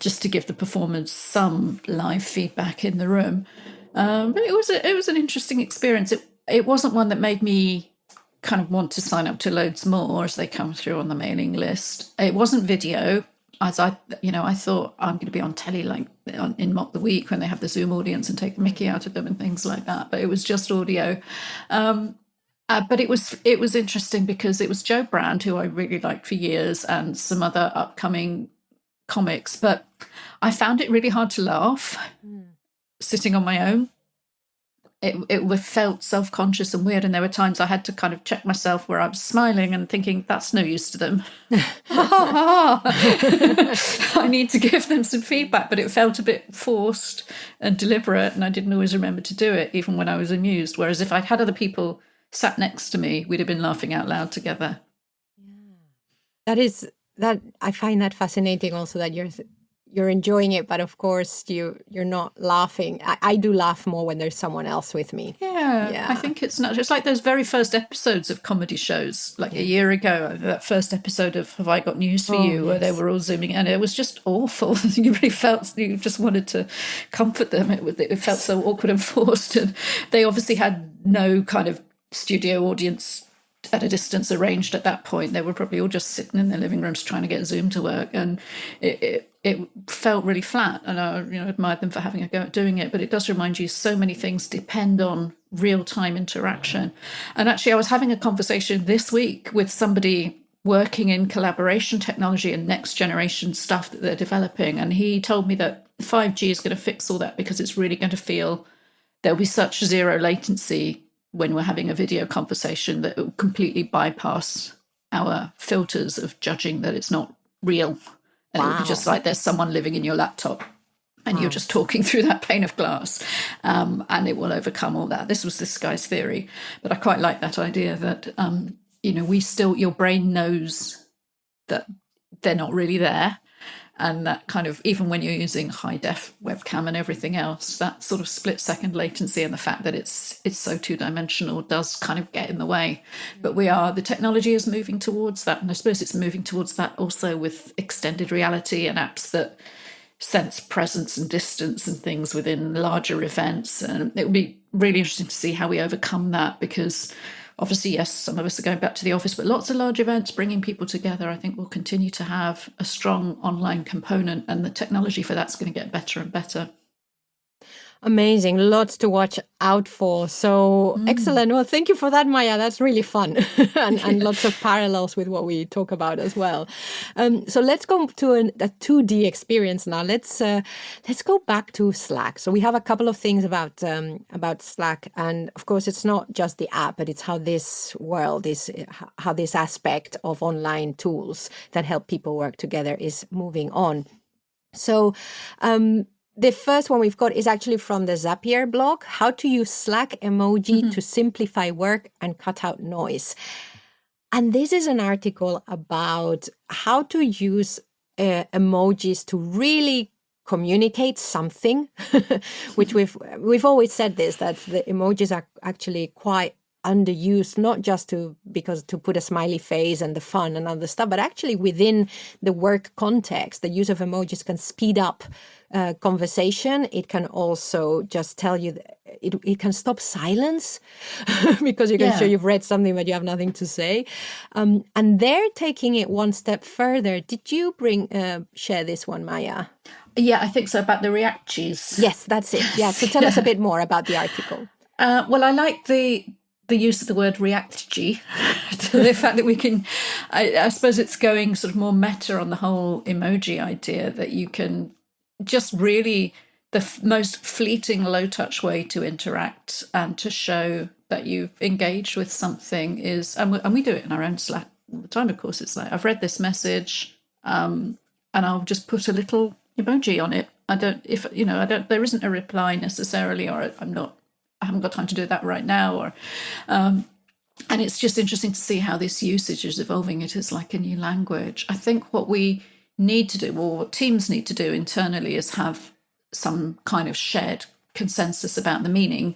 just to give the performers some live feedback in the room. But it was an interesting experience. It wasn't one that made me kind of want to sign up to loads more as they come through on the mailing list. It wasn't video. As I thought I'm going to be on telly like in Mock the Week when they have the Zoom audience and take the mickey out of them and things like that. But it was just audio. But it was interesting because it was Joe Brand, who I really liked for years, and some other upcoming comics. But I found it really hard to laugh sitting on my own. It felt self-conscious and weird, and there were times I had to kind of check myself where I was smiling and thinking that's no use to them. I need to give them some feedback, but it felt a bit forced and deliberate, and I didn't always remember to do it even when I was amused. Whereas if I'd had other people sat next to me, we'd have been laughing out loud together.
That I find that fascinating also, that you're enjoying it, but of course you're not laughing. I do laugh more when there's someone else with me.
Yeah. I think it's not just like those very first episodes of comedy shows, like a year ago, that first episode of Have I Got News for You, where they were all zooming, and it was just awful. You really felt you just wanted to comfort them. It felt so awkward and forced, and they obviously had no kind of studio audience at a distance arranged at that point. They were probably all just sitting in their living rooms trying to get Zoom to work, and it felt really flat. And I admired them for having a go at doing it. But it does remind you so many things depend on real-time interaction. And actually, I was having a conversation this week with somebody working in collaboration technology and next generation stuff that they're developing, and he told me that 5G is going to fix all that, because it's really going to feel there'll be such zero latency when we're having a video conversation that it will completely bypass our filters of judging that it's not real. And it would be just like there's someone living in your laptop and you're just talking through that pane of glass, and it will overcome all that. This was this guy's theory, but I quite like that idea that, your brain knows that they're not really there. And that kind of, even when you're using high def webcam and everything else, that sort of split second latency and the fact that it's so two-dimensional does kind of get in the way. But the technology is moving towards that. And I suppose it's moving towards that also with extended reality and apps that sense presence and distance and things within larger events. And it would be really interesting to see how we overcome that, because obviously, yes, some of us are going back to the office, but lots of large events bringing people together, I think, will continue to have a strong online component, and the technology for that's going to get better and better.
Amazing. Lots to watch out for. So excellent. Well, thank you for that, Maya. That's really fun. and lots of parallels with what we talk about as well. So let's go to a 2D experience now. Let's go back to Slack. So we have a couple of things about Slack. And of course, it's not just the app, but it's how this world is, how this aspect of online tools that help people work together is moving on. So, the first one we've got is actually from the Zapier blog, how to use Slack emoji to simplify work and cut out noise. And this is an article about how to use emojis to really communicate something, which we've always said this, that the emojis are actually quite underused, not just to put a smiley face and the fun and other stuff, but actually within the work context, the use of emojis can speed up conversation. It can also just tell you, it can stop silence because you can show you've read something but you have nothing to say. And they're taking it one step further. Did you share this one, Maya?
Yeah, I think so, about the reacties.
Yes, that's it. Yeah, so tell us a bit more about the article.
Well, I like the use of the word reactgy, to the fact that we can, I suppose it's going sort of more meta on the whole emoji idea, that you can just really, the most fleeting low-touch way to interact and to show that you've engaged with something is, and we do it in our own Slack all the time, of course. It's like, I've read this message, and I'll just put a little emoji on it. There isn't a reply necessarily, or I haven't got time to do that right now, or and it's just interesting to see how this usage is evolving. It is like a new language. I think what we need to do, or what teams need to do internally, is have some kind of shared consensus about the meaning,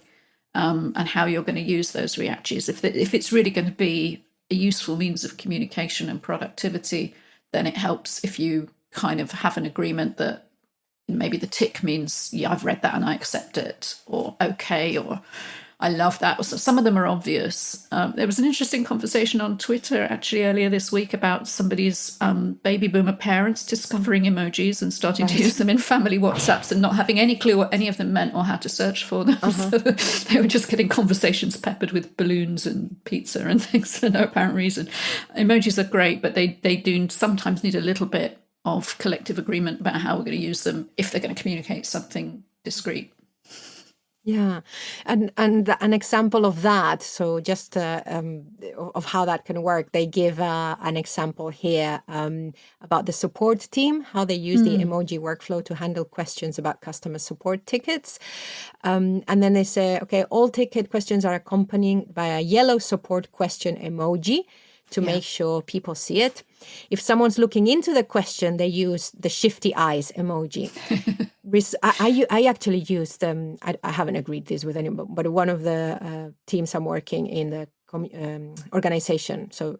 and how you're going to use those reactions. If it's really going to be a useful means of communication and productivity, then it helps if you kind of have an agreement that maybe the tick means, yeah, I've read that and I accept it, or okay, or I love that. Or some of them are obvious. There was an interesting conversation on Twitter actually earlier this week about somebody's baby boomer parents discovering emojis and starting to use them in family WhatsApps and not having any clue what any of them meant or how to search for them. So they were just getting conversations peppered with balloons and pizza and things for no apparent reason. Emojis are great, but they do sometimes need a little bit of collective agreement about how we're going to use them if they're going to communicate something discrete.
Yeah, and an example of that, so just of how that can work, they give an example here about the support team, how they use the emoji workflow to handle questions about customer support tickets. And then they say, okay, all ticket questions are accompanied by a yellow support question emoji to make sure people see it. If someone's looking into the question, they use the shifty eyes emoji. I actually used, I haven't agreed this with anyone, but one of the teams I'm working in the organization, so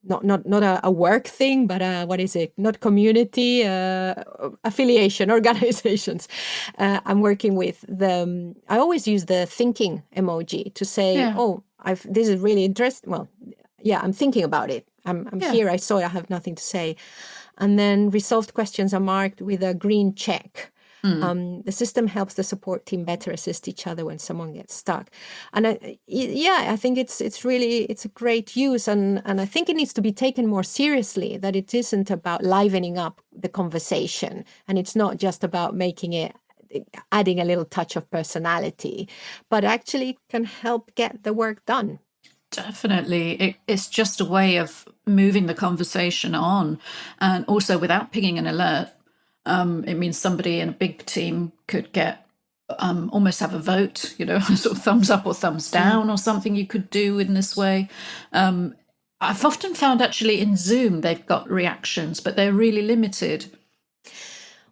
not a work thing, but what is it? Not community, affiliation, organizations. I'm working with I always use the thinking emoji to say, this is really interesting. Well, yeah, I'm thinking about it. I'm here. I saw it. I have nothing to say. And then resolved questions are marked with a green check. The system helps the support team better assist each other when someone gets stuck. And I think it's a great use. And I think it needs to be taken more seriously, that it isn't about livening up the conversation. And it's not just about adding a little touch of personality, but actually can help get the work done.
Definitely. It's just a way of moving the conversation on, and also without pinging an alert. It means somebody in a big team could get almost have a vote, sort of thumbs up or thumbs down or something you could do in this way. I've often found actually in Zoom they've got reactions, but they're really limited.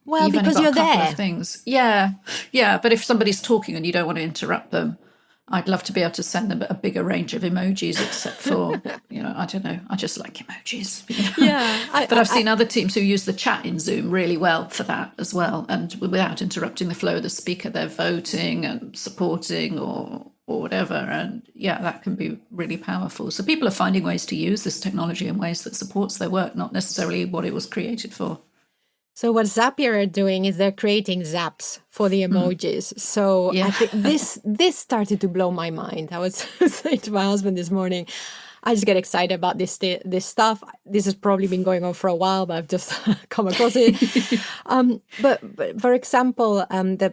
Well, because you're there.
Things. Yeah. But if somebody's talking and you don't want to interrupt them, I'd love to be able to send them a bigger range of emojis, except for, I don't know. I just like emojis.
Yeah.
But I've seen other teams who use the chat in Zoom really well for that as well. And without interrupting the flow of the speaker, they're voting and supporting or whatever. And that can be really powerful. So people are finding ways to use this technology in ways that supports their work, not necessarily what it was created for.
So what Zapier are doing is they're creating zaps for the emojis. So I think this started to blow my mind. I was saying to my husband this morning, I just get excited about this stuff. This has probably been going on for a while, but I've just come across it. But for example,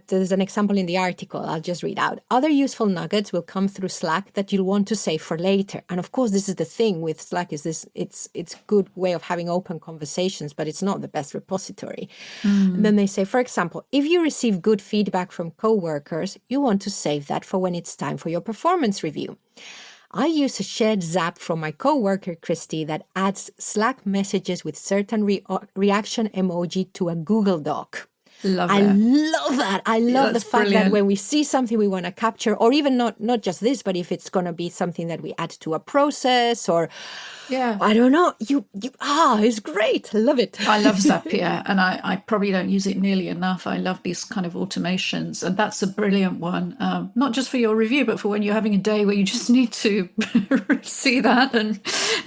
there's an example in the article. I'll just read out. Other useful nuggets will come through Slack that you'll want to save for later. And of course, this is the thing with Slack is this. It's a good way of having open conversations, but it's not the best repository. And then they say, for example, if you receive good feedback from coworkers, you want to save that for when it's time for your performance review. I use a shared Zap from my coworker, Christy, that adds Slack messages with certain reaction emoji to a Google Doc.
Love
I
it.
love that. I love the
that's
fact that
brilliant.
when we see something we want to capture, or even not just this, but if it's going to be something that we add to a process, or
Yeah.
I don't know, it's great. I love it.
I love Zapier, and I probably don't use it nearly enough. I love these kind of automations, and that's a brilliant one. Not just for your review, but for when you're having a day where you just need to see that and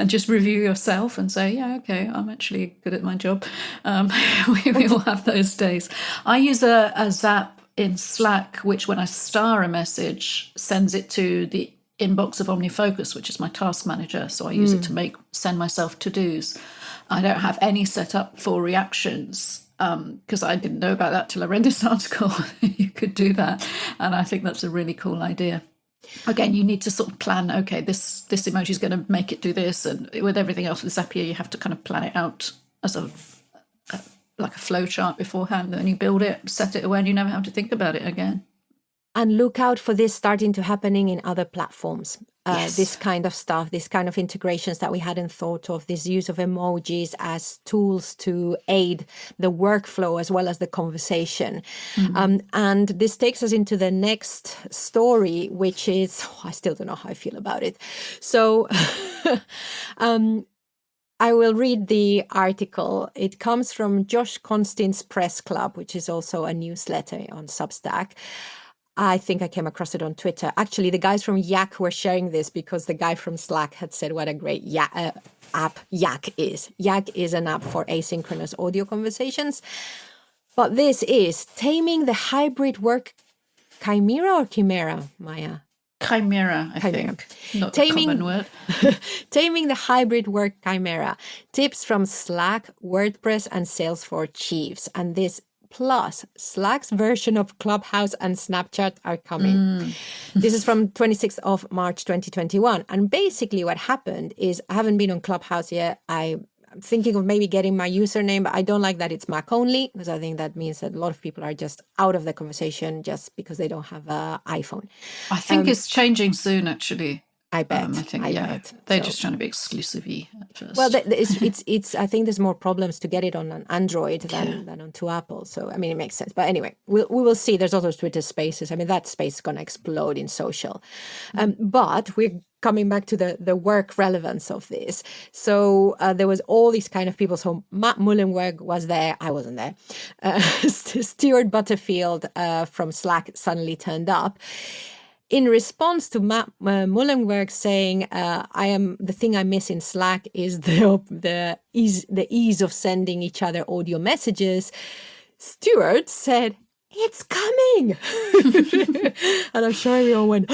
just review yourself and say, yeah, okay, I'm actually good at my job. We all have those days. I use a Zap in Slack, which when I star a message, sends it to the inbox of OmniFocus, which is my task manager. So I use it to send myself to-dos. I don't have any set up for reactions because I didn't know about that till I read this article. You could do that. And I think that's a really cool idea. Again, you need to sort of plan, okay, this emoji is going to make it do this. And with everything else with Zapier, you have to kind of plan it out as like a flow chart beforehand. And then you build it, set it away, and you never have to think about it again.
And look out for this starting to happening in other platforms.
Yes.
This kind of stuff, this kind of integrations that we hadn't thought of, this use of emojis as tools to aid the workflow as well as the conversation. And this takes us into the next story, which is, I still don't know how I feel about it. So I will read the article. It comes from Josh Constantine's Press Club, which is also a newsletter on Substack. I think I came across it on Twitter. Actually, the guys from Yak were sharing this because the guy from Slack had said what a great app Yak is. Yak is an app for asynchronous audio conversations. But this is Taming the Hybrid Work Chimera or Chimera, Maya?
Chimera, I think. Not a common word.
Taming the Hybrid Work Chimera. Tips from Slack, WordPress, and Salesforce chiefs. And this plus Slack's version of Clubhouse and Snapchat are coming. This is from 26th of March 2021. And basically what happened is I haven't been on Clubhouse yet. I'm thinking of maybe getting my username, but I don't like that it's Mac only, because I think that means that a lot of people are just out of the conversation just because they don't have an iPhone.
I think it's changing soon, actually.
I bet.
I think,
bet.
They're just trying to be exclusive-y at first.
Well, it's. I think there's more problems to get it on an Android than onto Apple. So, I mean, it makes sense. But anyway, we will see. There's also Twitter Spaces. I mean, that space is going to explode in social. But we're coming back to the work relevance of this. So there was all these kind of people. So Matt Mullenweg was there. I wasn't there. Stuart Butterfield from Slack suddenly turned up. In response to Matt Mullenweg saying, the thing I miss in Slack is the ease of sending each other audio messages, Stuart said, "It's coming." And I'm sure we all went,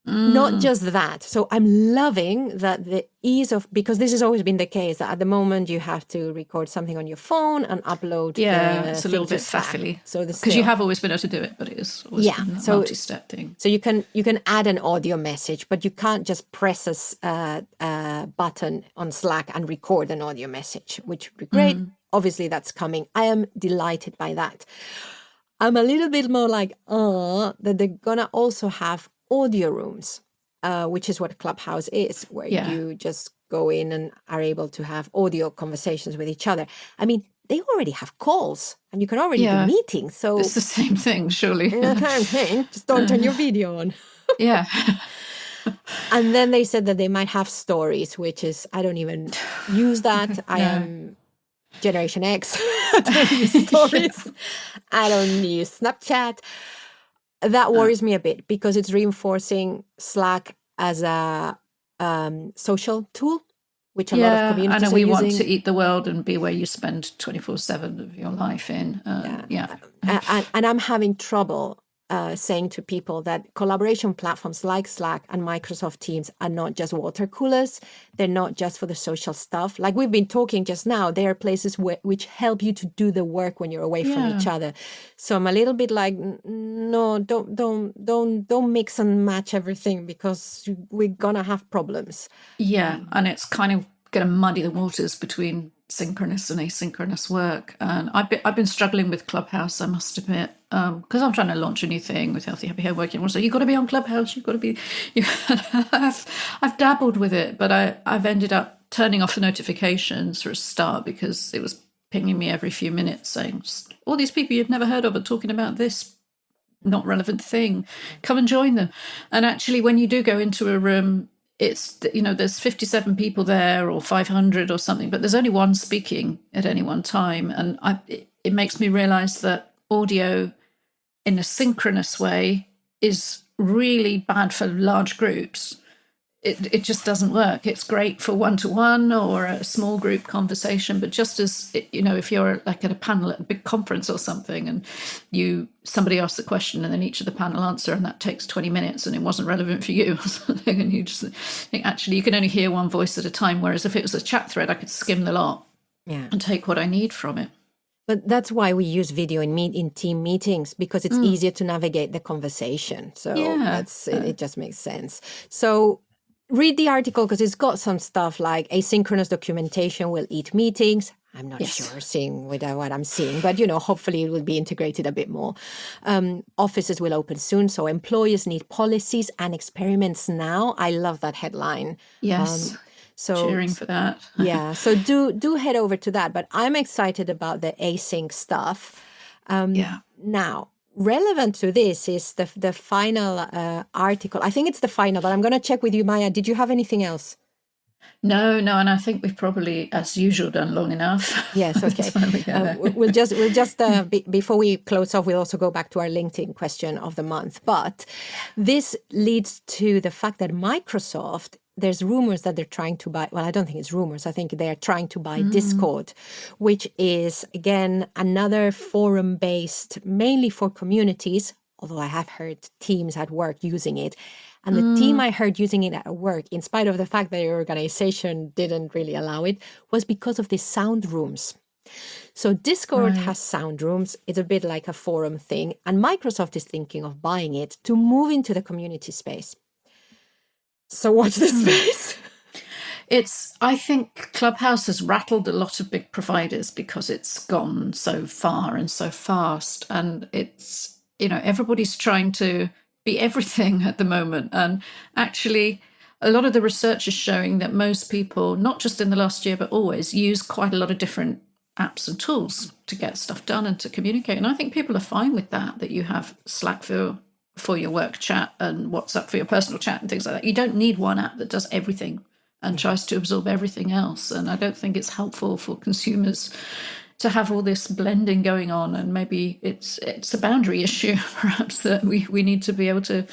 Not just that. So I'm loving that the ease of, because this has always been the case, that at the moment you have to record something on your phone and upload.
It's a little bit faffily.
So
because you have always been able to do it, but it is always been a multi-step thing.
So you can add an audio message, but you can't just press a button on Slack and record an audio message, which would be great. Obviously, that's coming. I am delighted by that. I'm a little bit more like, that they're gonna also have audio rooms, which is what Clubhouse is, where you just go in and are able to have audio conversations with each other. I mean, they already have calls and you can already do meetings. So
it's the same thing, surely.
Just don't turn your video on. And then they said that they might have stories, which is, I don't even use that. I am Generation X. I don't use stories. I don't use Snapchat. That worries me a bit because it's reinforcing Slack as a social tool, which a lot of communities
and
are
we
using.
want to eat the world and be where you spend 24/7 of your life in.
And I'm having trouble saying to people that collaboration platforms like Slack and Microsoft Teams are not just water coolers. They're not just for the social stuff. Like we've been talking just now, they are places which help you to do the work when you're away from each other. So I'm a little bit like, no, don't mix and match everything because we're gonna have problems.
Yeah, and it's kind of going to muddy the waters between synchronous and asynchronous work. And I've been struggling with Clubhouse, I must admit, because I'm trying to launch a new thing with Healthy Happy Home Working. Also, you've got to be on Clubhouse. You've got to be. I've dabbled with it, but I've ended up turning off the notifications for a start because it was pinging me every few minutes saying, all these people you've never heard of are talking about this not relevant thing. Come and join them. And actually, when you do go into a room, it's, there's 57 people there or 500 or something, but there's only one speaking at any one time. And it makes me realize that audio in a synchronous way is really bad for large groups. It just doesn't work. It's great for one-to-one or a small group conversation, but just as, if you're like at a panel at a big conference or something and somebody asks a question and then each of the panel answer and that takes 20 minutes and it wasn't relevant for you or something, and you just think, actually, you can only hear one voice at a time, whereas if it was a chat thread, I could skim the lot and take what I need from it.
But that's why we use video in team meetings, because it's easier to navigate the conversation. So it just makes sense. So read the article, because it's got some stuff like asynchronous documentation will eat meetings. I'm not sure seeing what I'm seeing, but, hopefully it will be integrated a bit more. Offices will open soon, so employers need policies and experiments now. I love that headline.
Yes. So cheering for that.
Yeah. So do head over to that. But I'm excited about the async stuff. Now, relevant to this is the final article. I think it's the final, but I'm going to check with you, Maya. Did you have anything else?
No, and I think we've probably, as usual, done long enough.
Yes, okay. We'll just before we close off, we'll also go back to our LinkedIn question of the month. But this leads to the fact that Microsoft, there's rumors that they're trying to buy, well, I don't think it's rumors. I think they're trying to buy Discord, which is, again, another forum-based, mainly for communities, although I have heard teams at work using it. And the team I heard using it at work, in spite of the fact that your organization didn't really allow it, was because of the sound rooms. So Discord has sound rooms. It's a bit like a forum thing. And Microsoft is thinking of buying it to move into the community space. So watch this space.
I think Clubhouse has rattled a lot of big providers because it's gone so far and so fast. And it's, everybody's trying to be everything at the moment. And actually, a lot of the research is showing that most people, not just in the last year, but always, use quite a lot of different apps and tools to get stuff done and to communicate. And I think people are fine with that you have Slack for your work chat and WhatsApp for your personal chat and things like that. You don't need one app that does everything and tries to absorb everything else. And I don't think it's helpful for consumers to have all this blending going on. And maybe it's a boundary issue, perhaps, that we need to be able to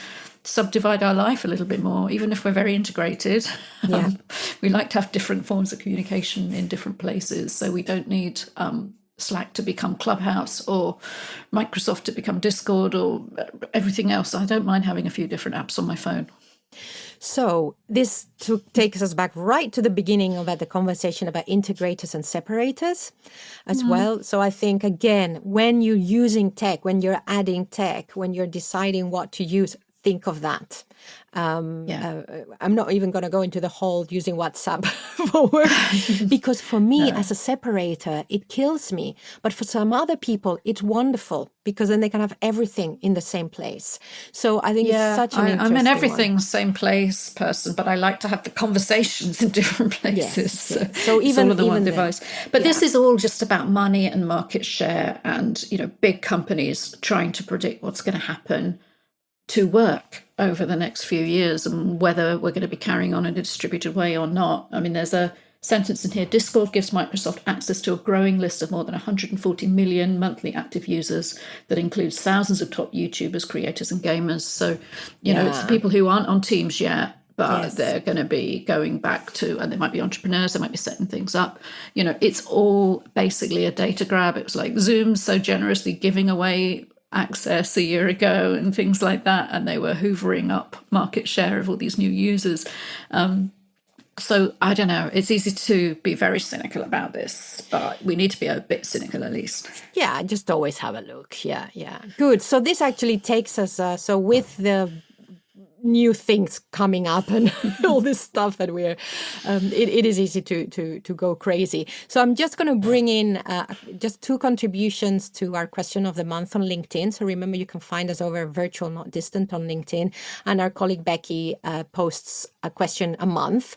subdivide our life a little bit more, even if we're very integrated. We like to have different forms of communication in different places. So we don't need Slack to become Clubhouse or Microsoft to become Discord or everything else. I don't mind having a few different apps on my phone.
So this takes us back right to the beginning of the conversation about integrators and separators as well. So I think, again, when you're using tech, when you're adding tech, when you're deciding what to use, think of that. I'm not even going to go into the whole using WhatsApp for work, because for me as a separator, it kills me. But for some other people, it's wonderful because then they can have everything in the same place. So I think it's such an interesting
I'm an everything same place person, but I like to have the conversations in different places. So even all of the one device. But this is all just about money and market share and, big companies trying to predict what's going to happen to work over the next few years and whether we're going to be carrying on in a distributed way or not. I mean, there's a sentence in here: Discord gives Microsoft access to a growing list of more than 140 million monthly active users that includes thousands of top YouTubers, creators and gamers. So, it's the people who aren't on Teams yet, but they're going to be going back to, and they might be entrepreneurs, they might be setting things up. It's all basically a data grab. It was like Zoom so generously giving away access a year ago and things like that, and they were hoovering up market share of all these new users. So I don't know, it's easy to be very cynical about this, but we need to be a bit cynical at least.
Yeah, just always have a look. Yeah. Good. So this actually takes us, so with the new things coming up and all this stuff that it is easy to go crazy. So I'm just going to bring in just 2 contributions to our question of the month on LinkedIn. So remember, you can find us over Virtual Not Distant on LinkedIn, and our colleague Becky posts a question a month.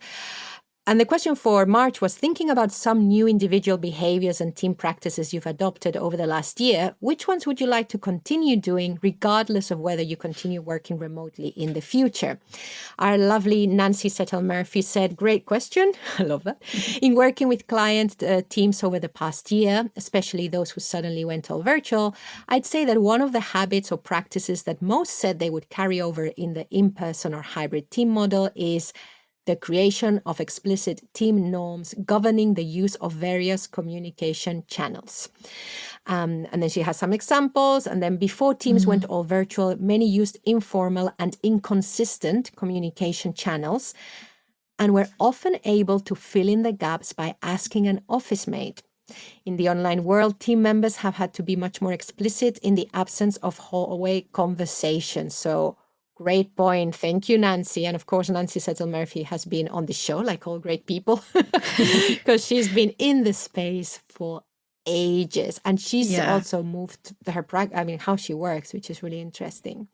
And the question for March was, thinking about some new individual behaviors and team practices you've adopted over the last year, which ones would you like to continue doing regardless of whether you continue working remotely in the future? Our lovely Nancy Settle-Murphy said, great question. I love that. In working with client teams over the past year, especially those who suddenly went all virtual, I'd say that one of the habits or practices that most said they would carry over in the in-person or hybrid team model is the creation of explicit team norms governing the use of various communication channels. And then she has some examples. And then before teams went all virtual, many used informal and inconsistent communication channels and were often able to fill in the gaps by asking an office mate. In the online world, team members have had to be much more explicit in the absence of hallway conversations. So great point. Thank you, Nancy. And of course, Nancy Settle-Murphy has been on the show, like all great people, because she's been in the space for ages. And she's also moved her practice, how she works, which is really interesting.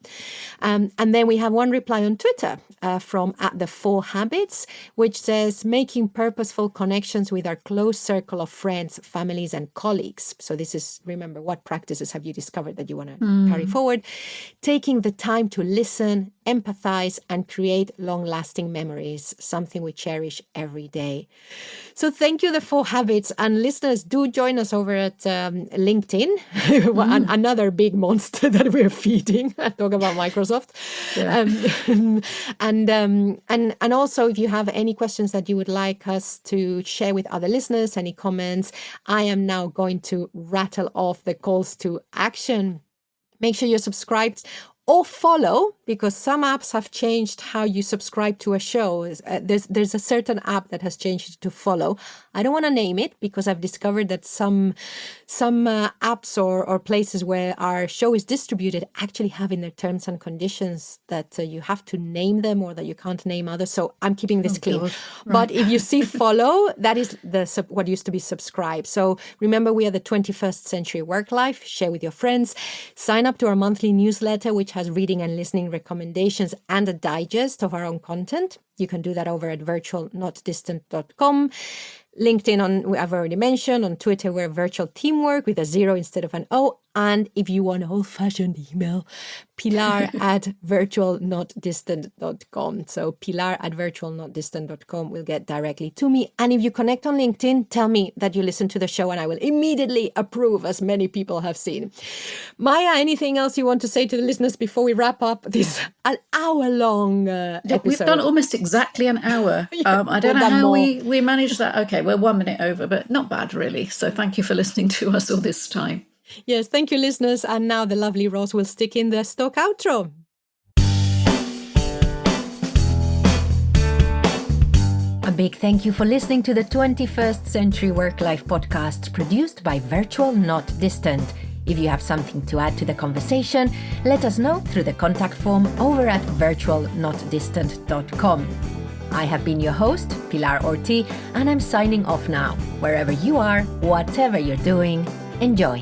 And then we have one reply on Twitter from @the4habits, which says, making purposeful connections with our close circle of friends, families, and colleagues. So this is, remember, what practices have you discovered that you want to carry forward? Taking the time to listen, empathize, and create long-lasting memories, something we cherish every day. So thank you, the 4 habits. And listeners, do join us over at LinkedIn, another big monster that we're feeding. Talk about Microsoft. Yeah. And also, if you have any questions that you would like us to share with other listeners, any comments, I am now going to rattle off the calls to action. Make sure you're subscribed or follow, because some apps have changed how you subscribe to a show. There's a certain app that has changed to follow. I don't want to name it because I've discovered that some apps or places where our show is distributed actually have in their terms and conditions that you have to name them or that you can't name others. So I'm keeping this clean. Right. But if you see follow, that is what used to be subscribe. So remember, we are the 21st Century Work Life. Share with your friends. Sign up to our monthly newsletter, which has reading and listening recommendations and a digest of our own content. You can do that over at virtualnotdistant.com. LinkedIn, I've already mentioned. On Twitter, we're Virtual Teamwork with a 0 instead of an O. And if you want old-fashioned email, pilar@virtualnotdistant.com. So pilar@virtualnotdistant.com will get directly to me. And if you connect on LinkedIn, tell me that you listen to the show and I will immediately approve, as many people have seen. Maya, anything else you want to say to the listeners before we wrap up this an hour-long episode?
We've done almost exactly an hour. I don't know how we managed that. Okay, we're 1 minute over, but not bad, really. So thank you for listening to us all this time.
Yes, thank you, listeners. And now the lovely Rose will stick in the stock outro. A big thank you for listening to the 21st Century Work Life podcast, produced by Virtual Not Distant. If you have something to add to the conversation, let us know through the contact form over at virtualnotdistant.com. I have been your host, Pilar Orti, and I'm signing off now. Wherever you are, whatever you're doing, enjoy.